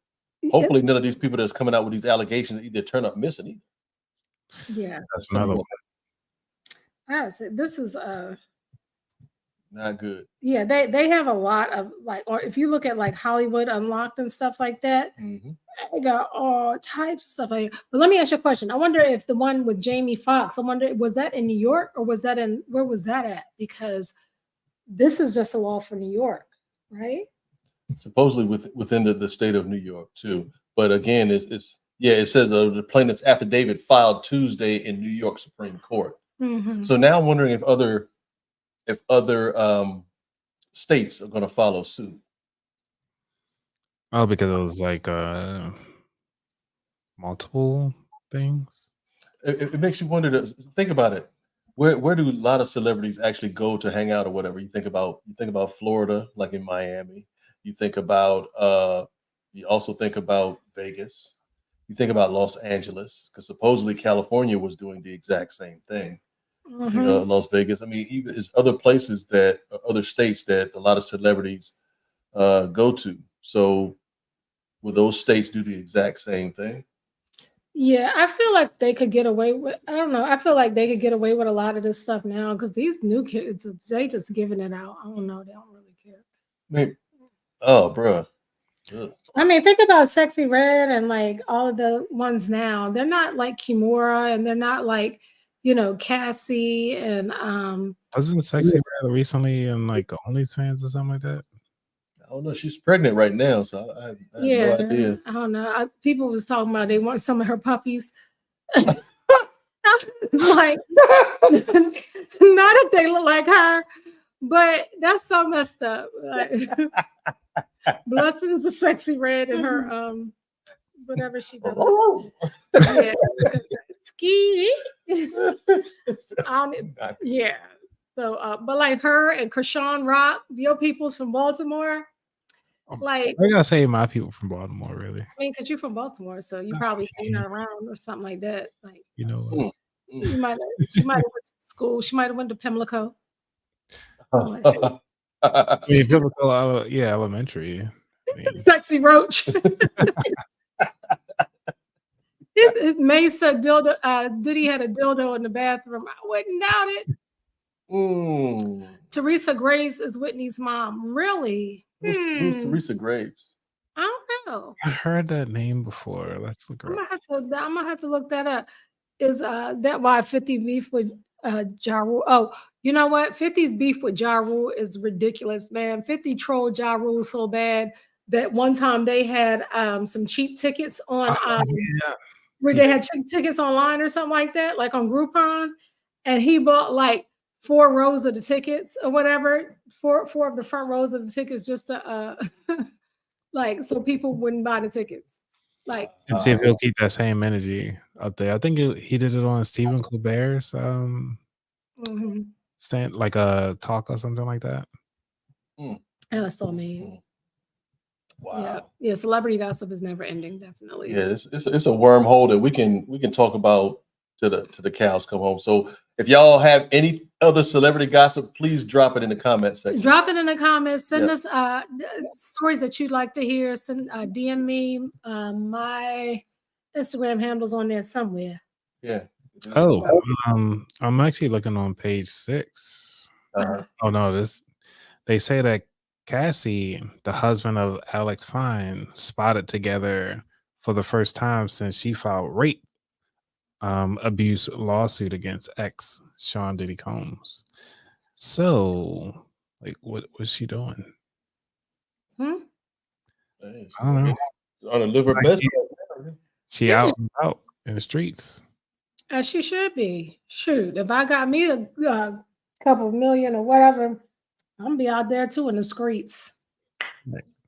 S1: Hopefully none of these people that's coming out with these allegations either turn up missing either.
S3: Yeah.
S2: That's another one.
S3: This is
S1: not good.
S3: Yeah, they have a lot of like, or if you look at like Hollywood Unlocked and stuff like that, I got all types of stuff out here. But let me ask you a question. I wonder if the one with Jamie Foxx, I wonder, was that in New York or was that where was that at? Because this is just a law for New York, right?
S1: Supposedly within the state of New York too. But again, it's it says the plaintiff's affidavit filed Tuesday in New York Supreme Court.
S3: Mm-hmm.
S1: So now I'm wondering if other states are going to follow suit.
S2: Oh, because it was like multiple things.
S1: It makes you wonder. Think about it. Where do a lot of celebrities actually go to hang out or whatever? You think about Florida, like in Miami. You think about you also think about Vegas. You think about Los Angeles, because supposedly California was doing the exact same thing. I think Las Vegas. I mean, even there's other places other states that a lot of celebrities go to. So will those states do the exact same thing?
S3: Yeah, I feel like they could get away with. I don't know. I feel like they could get away with a lot of this stuff now because these new kids, they just giving it out. I don't know. They don't really care.
S1: Maybe. Oh, bro.
S3: I mean, think about Sexy Red and like all of the ones now. They're not like Kimura and they're not like, Cassie and
S2: Wasn't Sexy Red recently in like OnlyFans or something like that?
S1: I don't know. She's pregnant right now, so I have no idea.
S3: I don't know. People was talking about they want some of her puppies. Like, not that they look like her, but that's so messed up. Like, blessings to Sexy Red and her whatever she does. Yeah. Ski. Yeah. So but like her and Krishan Rock, your people's from Baltimore. Like,
S2: I gotta say my people from Baltimore, really.
S3: I mean, because you're from Baltimore, so you probably seen her around or something like that. Like,
S2: she
S3: might have went to school. She might have went to Pimlico.
S2: Pimlico, elementary.
S3: Sexy Roach. His maid said dildo. Diddy had a dildo in the bathroom. I wouldn't doubt it. Teresa Graves is Whitney's mom. Really?
S1: Who's Teresa Graves?
S3: I don't know.
S2: I heard that name before. Let's look.
S3: I'm gonna have to look that up. Is that why 50 beef with Ja Rule? Oh, you know what? 50's beef with Ja Rule is ridiculous, man. 50 trolled Ja Rule so bad that one time they had some cheap tickets on where they had cheap tickets online or something like that, like on Groupon, and he bought like 4 rows of the tickets or whatever, four of the front rows of the tickets just to like so people wouldn't buy the tickets. Like,
S2: and see if he'll keep that same energy up there. I think he did it on Stephen Colbert's stand, like a talk or something like that.
S3: That's so mean.
S1: Wow.
S3: Yeah. Celebrity gossip is never ending. Definitely.
S1: Yeah, it's a wormhole that we can talk about to the cows come home. So if y'all have any other celebrity gossip, please drop it in the comment section.
S3: Drop it in the comments. Send us stories that you'd like to hear. Send DM me. My Instagram handle's on there somewhere.
S1: Yeah.
S2: Oh, I'm actually looking on page 6. Oh no, they say that Cassie, the husband of Alex Fine, spotted together for the first time since she filed rape abuse lawsuit against ex Sean Diddy Combs. So, like, what was she doing?
S1: I
S2: don't know.
S1: On a liver best.
S2: She out and out in the streets.
S3: As she should be. Shoot, if I got me a couple million or whatever, I'm gonna be out there too in the streets.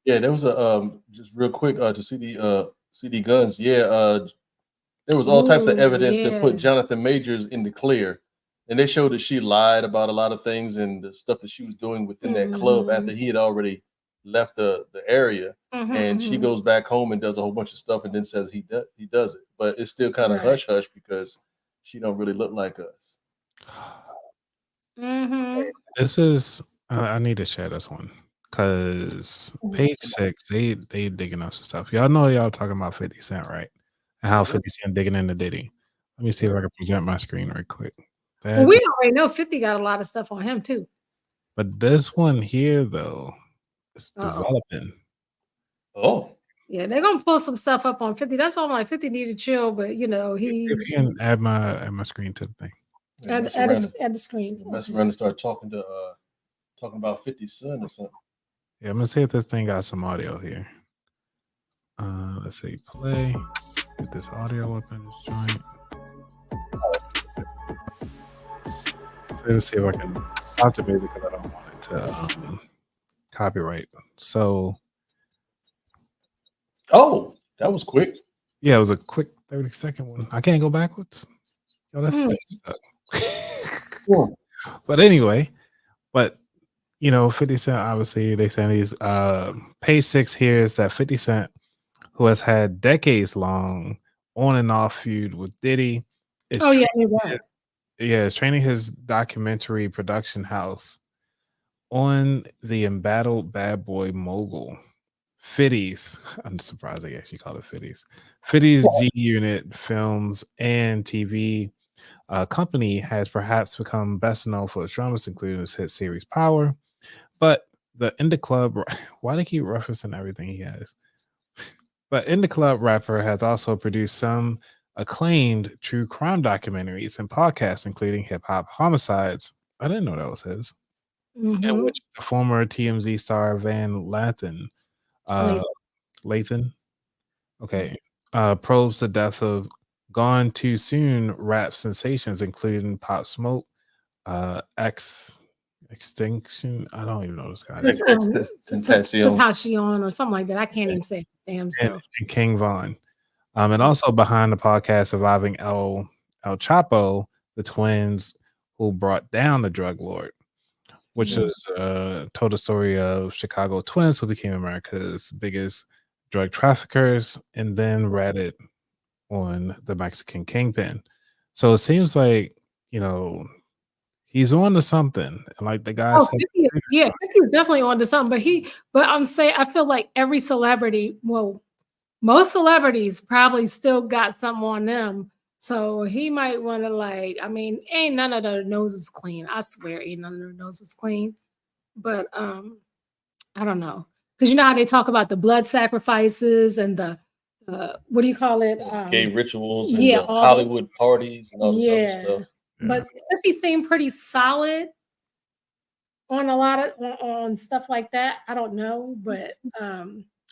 S1: Yeah, there was a just real quick to CD Guns. Yeah, there was all types of evidence to put Jonathan Majors in the clear, and they showed that she lied about a lot of things and the stuff that she was doing within that club after he had already left the area. And she goes back home and does a whole bunch of stuff and then says he does it, but it's still kind of hush hush because she don't really look like us.
S2: This is I need to share this one because page 6 they digging up some stuff. Y'all know y'all talking about 50 Cent, right? And how 50 Cent digging into Diddy. Let me see if I can present my screen right quick.
S3: Well, we already know 50 got a lot of stuff on him too.
S2: But this one here though is developing.
S1: Oh.
S3: Yeah, they're gonna pull some stuff up on 50. That's why I'm like 50 need to chill, but you know,
S2: If you can add my screen to the thing.
S3: at the screen.
S1: Mess around and start talking about 50 Cent or something.
S2: Yeah, I'm gonna see if this thing got some audio here. Let's see, play. Get this audio up in this joint. So let's see if I can stop the music because I don't want it to copyright. So,
S1: oh, that was quick.
S2: Yeah, it was a quick 30-second one. I can't go backwards. Yo, that's stuck. But anyway, you know, 50 Cent, obviously, they saying he's page 6 here is that 50 Cent, who has had decades-long on and off feud with Diddy, is is training his documentary production house on the embattled bad boy mogul. 50's, I'm surprised they actually call it 50's. 50's G Unit Films and TV company has perhaps become best known for its dramas, including its hit series Power. But the Indie Club, why they keep referencing everything he has? But Indie Club rapper has also produced some acclaimed true crime documentaries and podcasts, including Hip Hop Homicides. I didn't know that was his. In which the former TMZ star Van Lathan, probes the death of Gone Too Soon rap sensations, including Pop Smoke, Extinction. I don't even know this guy.
S3: Tentacion or something like that. I can't even say it damn self.
S2: And King Von. And also behind the podcast surviving El Chapo, the twins who brought down the drug lord, which is told the story of Chicago twins who became America's biggest drug traffickers and then ratted on the Mexican kingpin. So it seems like, you know, he's on to something. Like the guy said,
S3: 50's definitely on to something. But I'm saying, I feel like every celebrity, well, most celebrities probably still got something on them. So he might want to ain't none of their noses clean. I swear ain't none of their noses clean. But I don't know. Because you know how they talk about the blood sacrifices and the what do you call it?
S1: Gay rituals and the Hollywood parties and all this other stuff.
S3: But 50 seemed pretty solid on a lot of on stuff like that. I don't know, but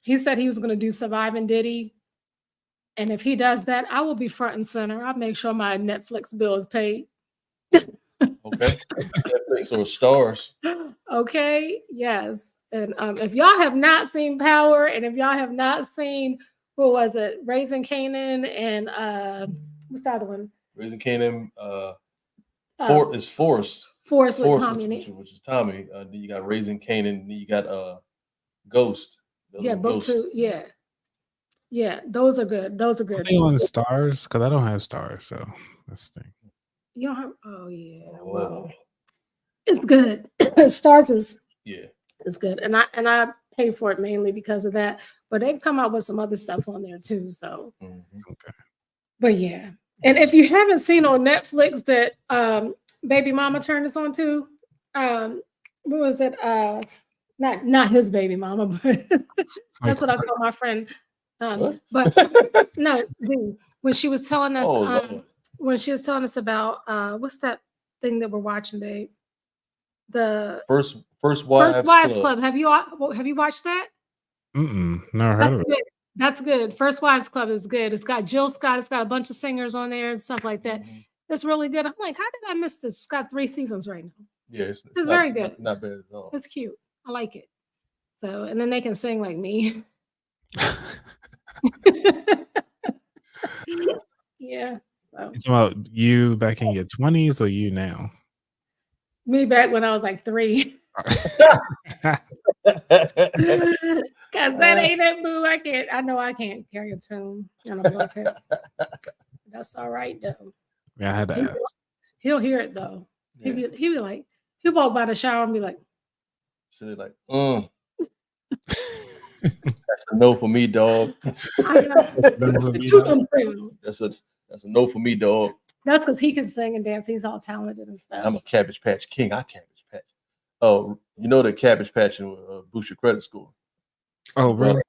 S3: he said he was going to do Surviving Diddy, and if he does that, I will be front and center. I'll make sure my Netflix bill is paid.
S1: Okay, Netflix or Stars.
S3: Okay, yes, and if y'all have not seen Power, and if y'all have not seen who was it, Raising Canaan, and what's the other one?
S1: Raising Canaan. Force with Tommy, which is Tommy. Then you got Raising Canaan. Then you got Ghost.
S3: Book 2. Yeah, those are good. Those are good.
S2: Are they on Stars? Because I don't have Stars, so that's the thing.
S3: You don't have? Oh yeah. Well, it's good. Stars is good, and I pay for it mainly because of that. But they've come out with some other stuff on there too. So,
S2: okay.
S3: But yeah. And if you haven't seen on Netflix that Baby Mama turned us on to, what was it? Not his baby mama, but that's what I call my friend. But no, when she was telling us about what's that thing that we're watching, babe? The
S1: First Wives
S3: Club. Have you watched that?
S2: Never heard of it.
S3: That's good. First Wives Club is good. It's got Jill Scott. It's got a bunch of singers on there and stuff like that. It's really good. I'm like, how did I miss this? It's got 3 seasons right now.
S1: Yeah, it's
S3: very good.
S1: Not bad at all.
S3: It's cute. I like it. So, and then they can sing like me. Yeah. So.
S2: It's about you back in your 20s or you now?
S3: Me back when I was like 3. Cause that ain't that boo. I know I can't carry a tune. And I'm like, that's all right though.
S2: Yeah, I had to ask.
S3: He'll hear it though. Yeah. He'll be like, he'll walk by the shower and be like,
S1: so they're like, that's a no for me, dog.
S3: That's
S1: a no for me, dog.
S3: That's because he can sing and dance. He's all talented and stuff.
S1: I'm a Cabbage Patch King. I Cabbage Patch. Oh, you know the Cabbage Patch and boost your credit score.
S2: Oh, really?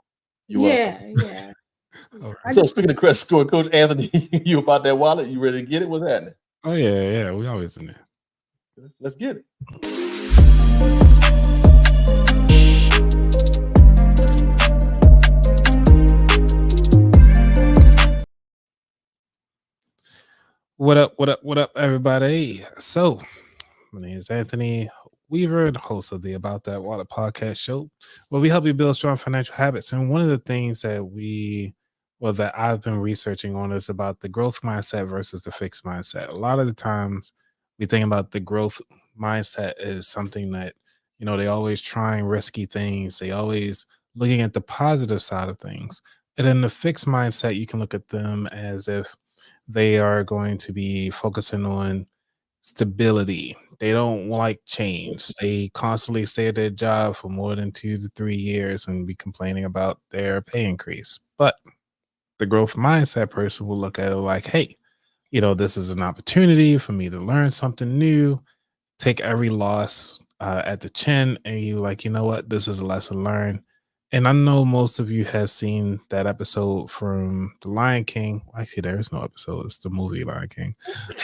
S1: You welcome.
S3: Yeah.
S2: All
S3: I
S1: So
S3: just
S1: speaking of credit score, Coach Anthony, you about that wallet? You ready to get it? What's happening?
S2: Oh yeah, we always in there.
S1: Let's get it.
S2: What up, everybody? So, my name is Anthony Weaver, the host of the About That Wallet podcast show, where we help you build strong financial habits. And one of the things that that I've been researching on is about the growth mindset versus the fixed mindset. A lot of the times we think about the growth mindset as something that, they always trying risky things. They always looking at the positive side of things. And then the fixed mindset, you can look at them as if they are going to be focusing on stability. They don't like change. They constantly stay at their job for more than 2 to 3 years and be complaining about their pay increase. But the growth mindset person will look at it like, hey, this is an opportunity for me to learn something new, take every loss at the chin, and you like, you know what, this is a lesson learned. And I know most of you have seen that episode from The Lion King. Actually, there is no episode. It's the movie Lion King,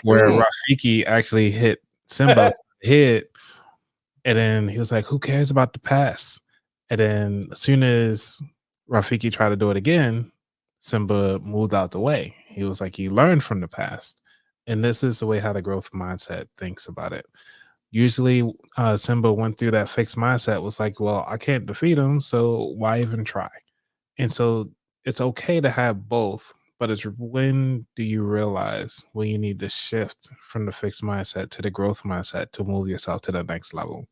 S2: where Rafiki actually hit Simba on the head. And then he was like, who cares about the past? And then as soon as Rafiki tried to do it again, Simba moved out the way. He was like, he learned from the past. And this is the way how the growth mindset thinks about it. Usually Simba went through that fixed mindset, was like, well, I can't defeat him, so why even try? And so it's okay to have both, but it's when do you realize when you need to shift from the fixed mindset to the growth mindset to move yourself to the next level?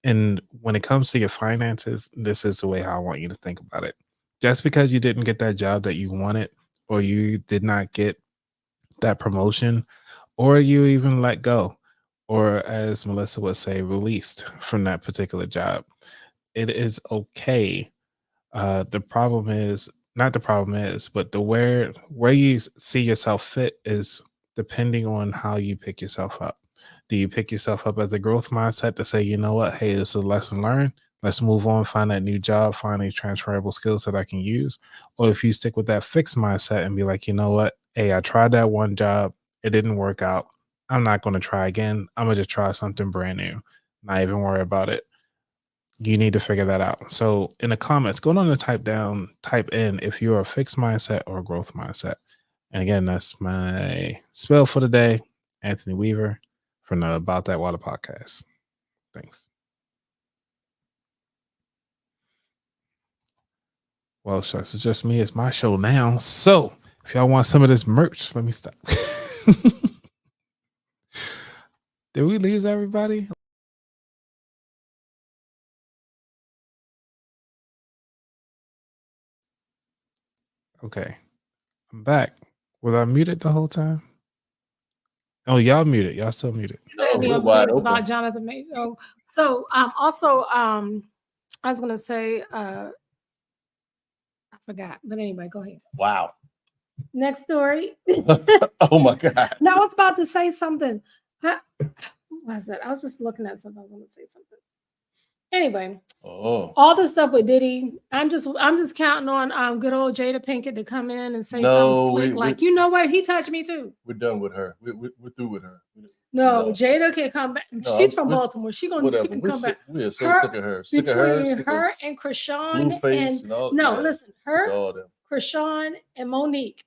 S2: And when it comes to your finances, this is the way how I want you to think about it. Just because you didn't get that job that you wanted, or you did not get that promotion, or you even let go, or as Melissa would say, released from that particular job, it is okay. The problem is not the problem is, but the where you see yourself fit is depending on how you pick yourself up. Do you pick yourself up as a growth mindset to say, you know what, hey, this is a lesson learned. Let's move on, find that new job, find these transferable skills that I can use. Or if you stick with that fixed mindset and be like, you know what, hey, I tried that one job, it didn't work out. I'm not going to try again. I'm going to just try something brand new. Not even worry about it. You need to figure that out. So in the comments, go on to type in if you're a fixed mindset or a growth mindset. And again, that's my spell for the day, Anthony Weaver from the About That Water podcast. Thanks. Well, shucks, it's just me. It's my show now. So if y'all want some of this merch, let me stop. Did we lose everybody? Okay. I'm back. Was I muted the whole time? Oh, y'all muted. Y'all still muted.
S3: any updates about Jonathan Major. Oh, so also I was gonna say I forgot, but anyway, go ahead.
S1: Wow.
S3: Next story.
S1: Oh my God.
S3: No, I was about to say something. What was that? I was just looking at something. I was gonna say something. Anyway, all the stuff with Diddy, I'm just counting on good old Jada Pinkett to come in and say something quick, like, you know what, he touched me too.
S1: We're done with her. We're through with her.
S3: No, Jada can come back. She's from Baltimore. She can come back.
S1: We are so sick of her. Sick of her
S3: and Krishan
S1: and all,
S3: listen, Krishan and Monique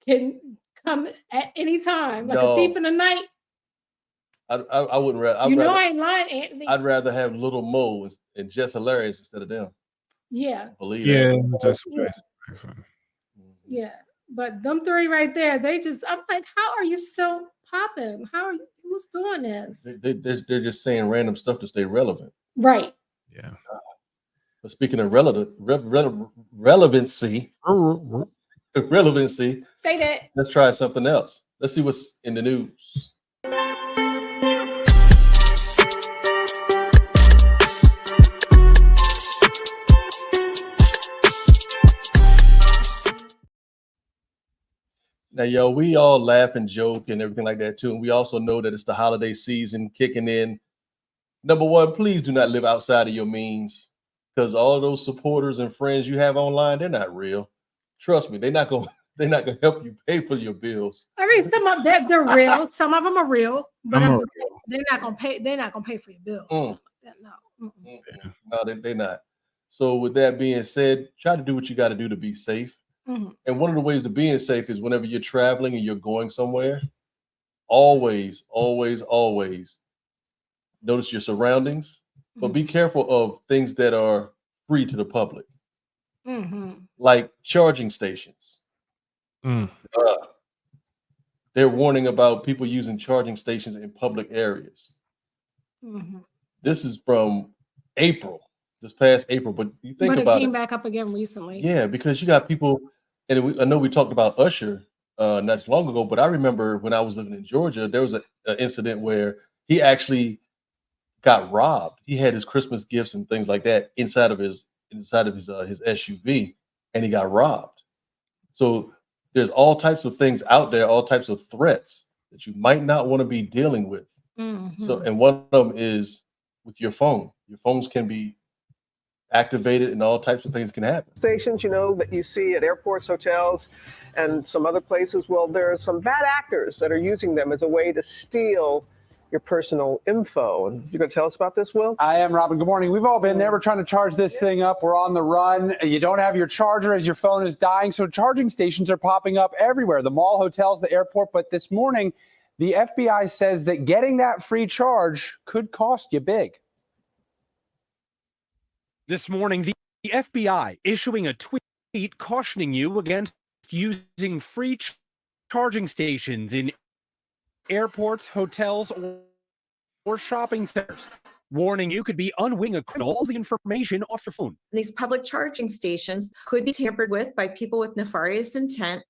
S3: can come at any time, like a thief in the night.
S1: I wouldn't rather.
S3: I ain't lying, Anthony.
S1: I'd rather have Little Mo and Jess Hilarious instead of them.
S3: Yeah.
S1: Believe that.
S3: Yeah. But them three right there, they just, I'm like, how are you still popping? Who's doing this?
S1: They're just saying random stuff to stay relevant.
S3: Right.
S2: Yeah.
S1: But speaking of relevancy,
S3: say that.
S1: Let's try something else. Let's see what's in the news. Now, yo, we all laugh and joke and everything like that too. And we also know that it's the holiday season kicking in. Number one, please do not live outside of your means, because all those supporters and friends you have online, they're not real. Trust me, they're not gonna help you pay for your bills.
S3: I mean, some of them they're real. Some of them are real, but
S2: Some
S3: I'm
S2: are
S3: just saying, they're not gonna pay. They're not gonna pay for your bills.
S1: Mm.
S3: No. Mm-mm.
S1: No, they're not. So with that being said, try to do what you got to do to be safe.
S3: Mhm.
S1: And one of the ways to being safe is whenever you're traveling and you're going somewhere, always, always, always notice your surroundings, but be careful of things that are free to the public,
S3: Mhm.
S1: like charging stations.
S2: Mm.
S1: They're warning about people using charging stations in public areas.
S3: Mhm.
S1: This is from this past April, but you think
S3: But it
S1: about
S3: came
S1: it.
S3: back up again recently.
S1: Yeah, because you got people, and I know we talked about Usher not too long ago, but I remember when I was living in Georgia, there was an incident where he actually got robbed. He had his Christmas gifts and things like that inside of his SUV, and he got robbed. So there's all types of things out there, all types of threats that you might not want to be dealing with. So,
S3: Mhm.
S1: and one of them is with your phone. Your phones can be activated, and all types of things can happen.
S9: Stations, that you see at airports, hotels, and some other places. Well, there are some bad actors that are using them as a way to steal your personal info. And you're going to tell us about this, Will?
S10: I am, Robin. Good morning. We've all been there. We're trying to charge this thing up. We're on the run. You don't have your charger as your phone is dying. So charging stations are popping up everywhere, the mall, hotels, the airport. But this morning, the FBI says that getting that free charge could cost you big.
S11: This morning, the FBI issuing a tweet cautioning you against using free charging stations in airports, hotels, or shopping centers, warning you could be unwitting all the information off your phone.
S12: These public charging stations could be tampered with by people with nefarious intent.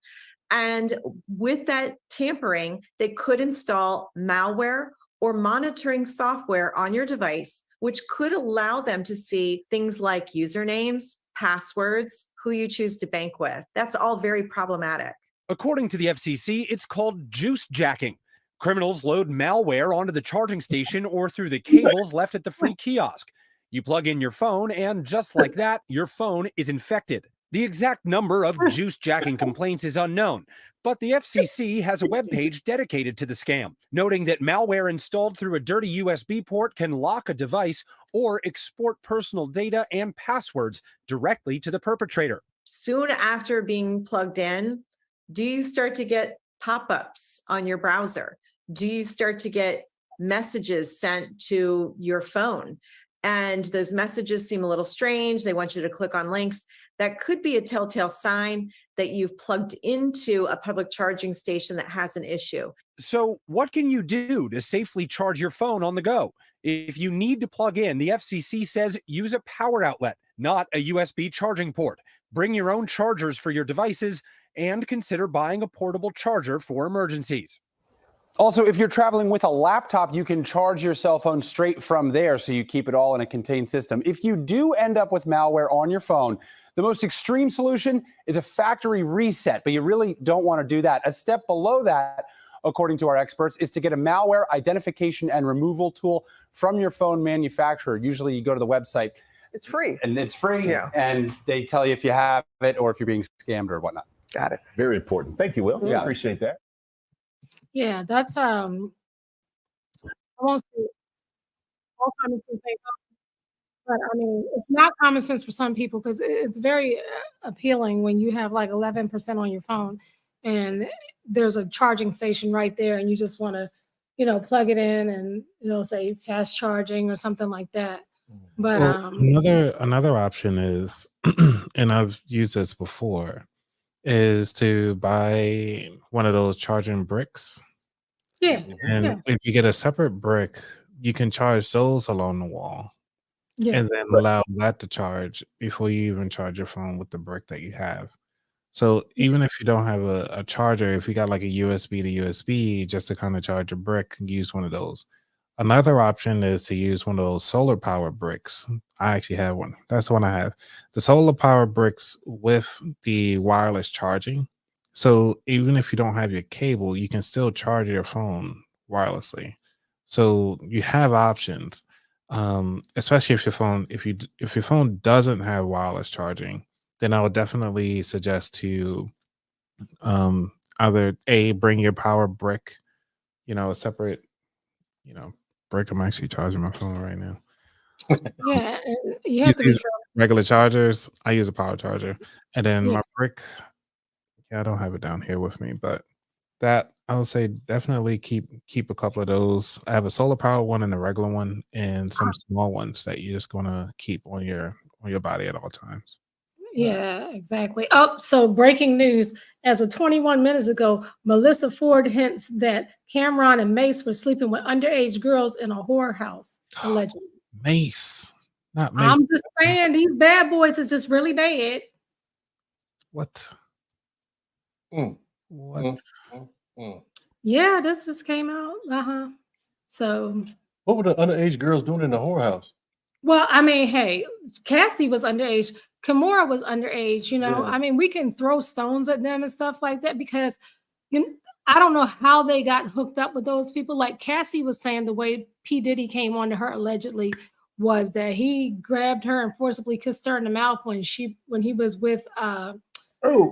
S12: And with that tampering, they could install malware or monitoring software on your device, which could allow them to see things like usernames, passwords, who you choose to bank with. That's all very problematic.
S11: According to the FCC, it's called juice jacking. Criminals load malware onto the charging station or through the cables left at the free kiosk. You plug in your phone, and just like that, your phone is infected. The exact number of juice jacking complaints is unknown, but the FCC has a webpage dedicated to the scam, noting that malware installed through a dirty USB port can lock a device or export personal data and passwords directly to the perpetrator.
S12: Soon after being plugged in, do you start to get pop-ups on your browser? Do you start to get messages sent to your phone? And those messages seem a little strange. They want you to click on links. That could be a telltale sign that you've plugged into a public charging station that has an issue.
S11: So what can you do to safely charge your phone on the go? If you need to plug in, the FCC says use a power outlet, not a USB charging port. Bring your own chargers for your devices and consider buying a portable charger for emergencies.
S10: Also, if you're traveling with a laptop, you can charge your cell phone straight from there, so you keep it all in a contained system. If you do end up with malware on your phone, the most extreme solution is a factory reset, but you really don't want to do that. A step below that, according to our experts, is to get a malware identification and removal tool from your phone manufacturer. Usually you go to the website.
S9: It's free.
S10: And it's free,
S9: Yeah.
S10: and they tell you if you have it or if you're being scammed or whatnot.
S9: Got it.
S13: Very important. Thank you, Will.
S10: Yeah.
S13: Appreciate that.
S3: Yeah, that's I won't say all common sense ain't common, but I mean it's not common sense for some people because it's very appealing when you have like 11% on your phone and there's a charging station right there and you just want to plug it in and say fast charging or something like that. But
S2: Well, another option is, and I've used this before, is to buy one of those charging bricks.
S3: yeah,
S2: And
S3: yeah,
S2: if you get a separate brick, you can charge those along the wall
S3: yeah.
S2: and then allow that to charge before you even charge your phone with the brick that you have. So even if you don't have a charger, if you got like a USB to USB just to kind of charge a brick, use one of those. Another option is to use one of those solar power bricks. I actually have one. That's the one I have. The solar power bricks with the wireless charging. So even if you don't have your cable, you can still charge your phone wirelessly. So you have options. Especially if your phone doesn't have wireless charging, then I would definitely suggest to either bring your power brick, a separate, brick. I'm actually charging my phone right now.
S3: Yeah, and you
S2: You
S3: have to be
S2: use regular chargers. I use a power charger, and then
S3: Yeah.
S2: my brick. Yeah, I don't have it down here with me, but that I would say definitely keep a couple of those. I have a solar power one and a regular one, and some small ones that you're just gonna keep on your body at all times.
S3: Yeah, exactly. Oh, so breaking news. As of 21 minutes ago, Melissa Ford hints that Cameron and Mace were sleeping with underage girls in a whorehouse, allegedly.
S2: Mace, not Mace.
S3: I'm just saying, these bad boys is just really bad.
S2: What?
S1: What?
S3: Yeah, this just came out. So,
S1: What were the underage girls doing in the whorehouse?
S3: well, I mean, hey, Cassie was underage. Kimura was underage.
S1: Yeah.
S3: I mean, we can throw stones at them and stuff like that because I don't know how they got hooked up with those people. Like Cassie was saying, the way P. Diddy came on to her allegedly was that he grabbed her and forcibly kissed her in the mouth when he was with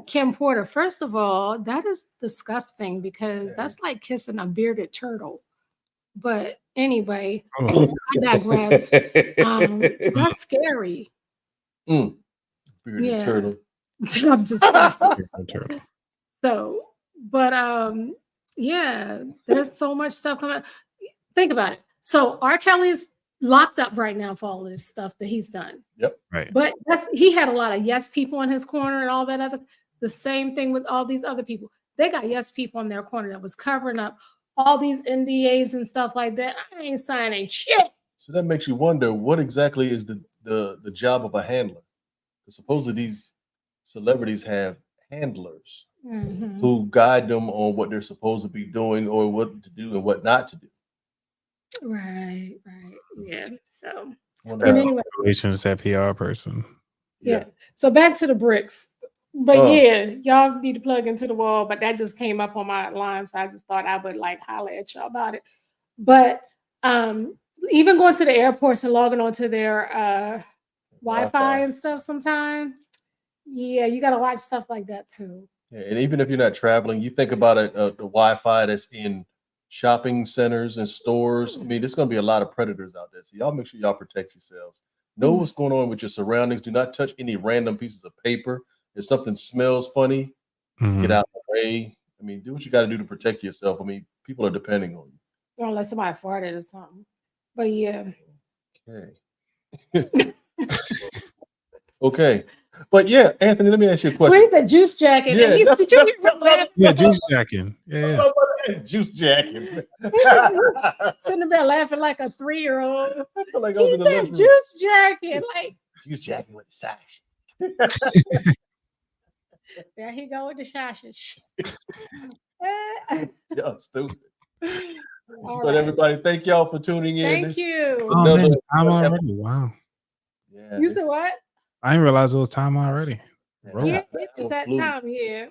S3: Kim Porter. First of all, that is disgusting because that's like kissing a bearded turtle. But anyway, I digress. That's scary.
S1: Bearded turtle.
S3: I'm just
S2: turtle.
S3: So, but yeah, there's so much stuff coming. Think about it. So R. Kelly is locked up right now for all this stuff that he's done.
S1: Yep.
S2: Right.
S3: But he had a lot of yes people in his corner and all that other. The same thing with all these other people. They got yes people in their corner that was covering up all these NDAs and stuff like that. I ain't signing shit.
S1: So that makes you wonder what exactly is the job of a handler. Because supposedly these celebrities have handlers who guide them on what they're supposed to be doing or what to do and what not to do.
S3: Right. Yeah. So
S2: Anyway, relations that PR person.
S3: Yeah. So back to the bricks. But yeah, y'all need to plug into the wall. But that just came up on my line, so I just thought I would like holler at y'all about it. But even going to the airports and logging onto their Wi-Fi and stuff sometime, yeah, you got to watch stuff like that too.
S1: Yeah, and even if you're not traveling, you think about the Wi-Fi that's in shopping centers and stores. I mean, there's going to be a lot of predators out there. So y'all make sure y'all protect yourselves. Know what's going on with your surroundings. Do not touch any random pieces of paper. If something smells funny, get out of the way. I mean, do what you got to do to protect yourself. I mean, people are depending on you.
S3: Unless somebody farted or something. But yeah.
S1: Okay. Okay. But yeah, Anthony, let me ask you a question.
S3: Where's that juice jacket?
S1: Yeah,
S3: Did you hear him laughing?
S2: Yeah, juice jacking. Yeah.
S1: Juice jacking.
S3: Sitting there laughing like a 3-year-old.
S1: I feel like I was in the lunchroom.
S3: Juice jacket, like
S1: juice jacking with the sash.
S3: There he go with the shashes.
S1: Y'all stupid. So everybody, thank y'all for tuning in.
S3: Thank you.
S2: Oh, man, it's time already. Wow.
S1: Yeah.
S3: You said what?
S2: I didn't realize it was time already.
S3: Yeah, it's that time. Yeah.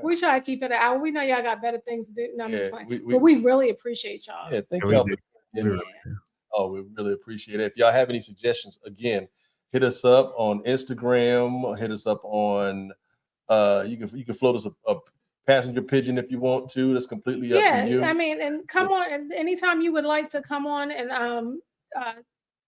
S3: We try to keep it an hour. We know y'all got better things to do. No, I'm just playing. But we really appreciate y'all.
S1: Yeah, thank y'all for tuning in. Oh, we really appreciate it. If y'all have any suggestions, again, hit us up on Instagram. Hit us up on you can float us a passenger pigeon if you want to. That's completely up to you.
S3: I mean, and come on, and anytime you would like to come on and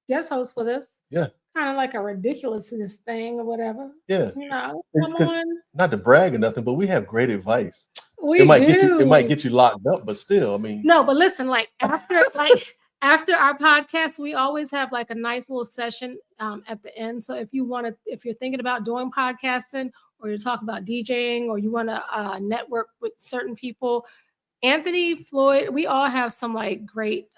S3: guest host with us.
S1: Yeah.
S3: Kind of like a ridiculousness thing or whatever.
S1: Yeah.
S3: You know, come on.
S1: Not to brag or nothing, but we have great advice.
S3: It
S1: might get you locked up, but still, I mean.
S3: No, but listen, like after our podcast, we always have like a nice little session at the end. So if you're thinking about doing podcasting or you're talking about DJing or you want to network with certain people, Anthony, Floyd, we all have some like great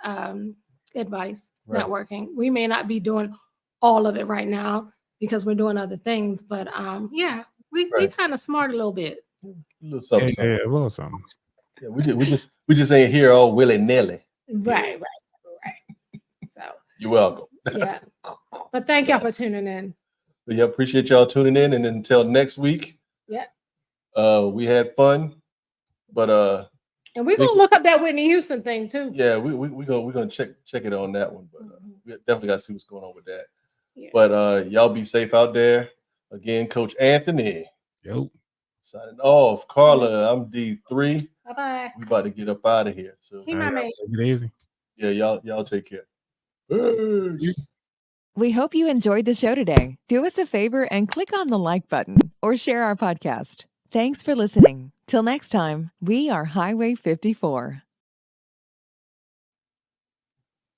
S3: advice, networking. We may not be doing all of it right now because we're doing other things, but yeah, we kind of smart a little bit.
S1: A little something.
S2: Yeah, a little something.
S1: Yeah, we just ain't here all willy-nilly.
S3: Right. So
S1: you're welcome.
S3: Yeah. But thank y'all for tuning in.
S1: Yeah, appreciate y'all tuning in. And until next week.
S3: Yeah.
S1: We had fun. But
S3: and we're gonna look up that Whitney Houston thing too.
S1: Yeah, we're gonna check it on that one. But we definitely got to see what's going on with that.
S3: Yeah.
S1: But y'all be safe out there. Again, Coach Anthony.
S2: Yo.
S1: Signing off. Carla, I'm D3.
S3: Bye-bye.
S1: We about to get up out of here. So
S3: He my mate.
S2: Take it easy.
S1: yeah, y'all take care. Peace.
S4: We hope you enjoyed the show today. Do us a favor and click on the like button or share our podcast. Thanks for listening. Till next time, we are Highway 54.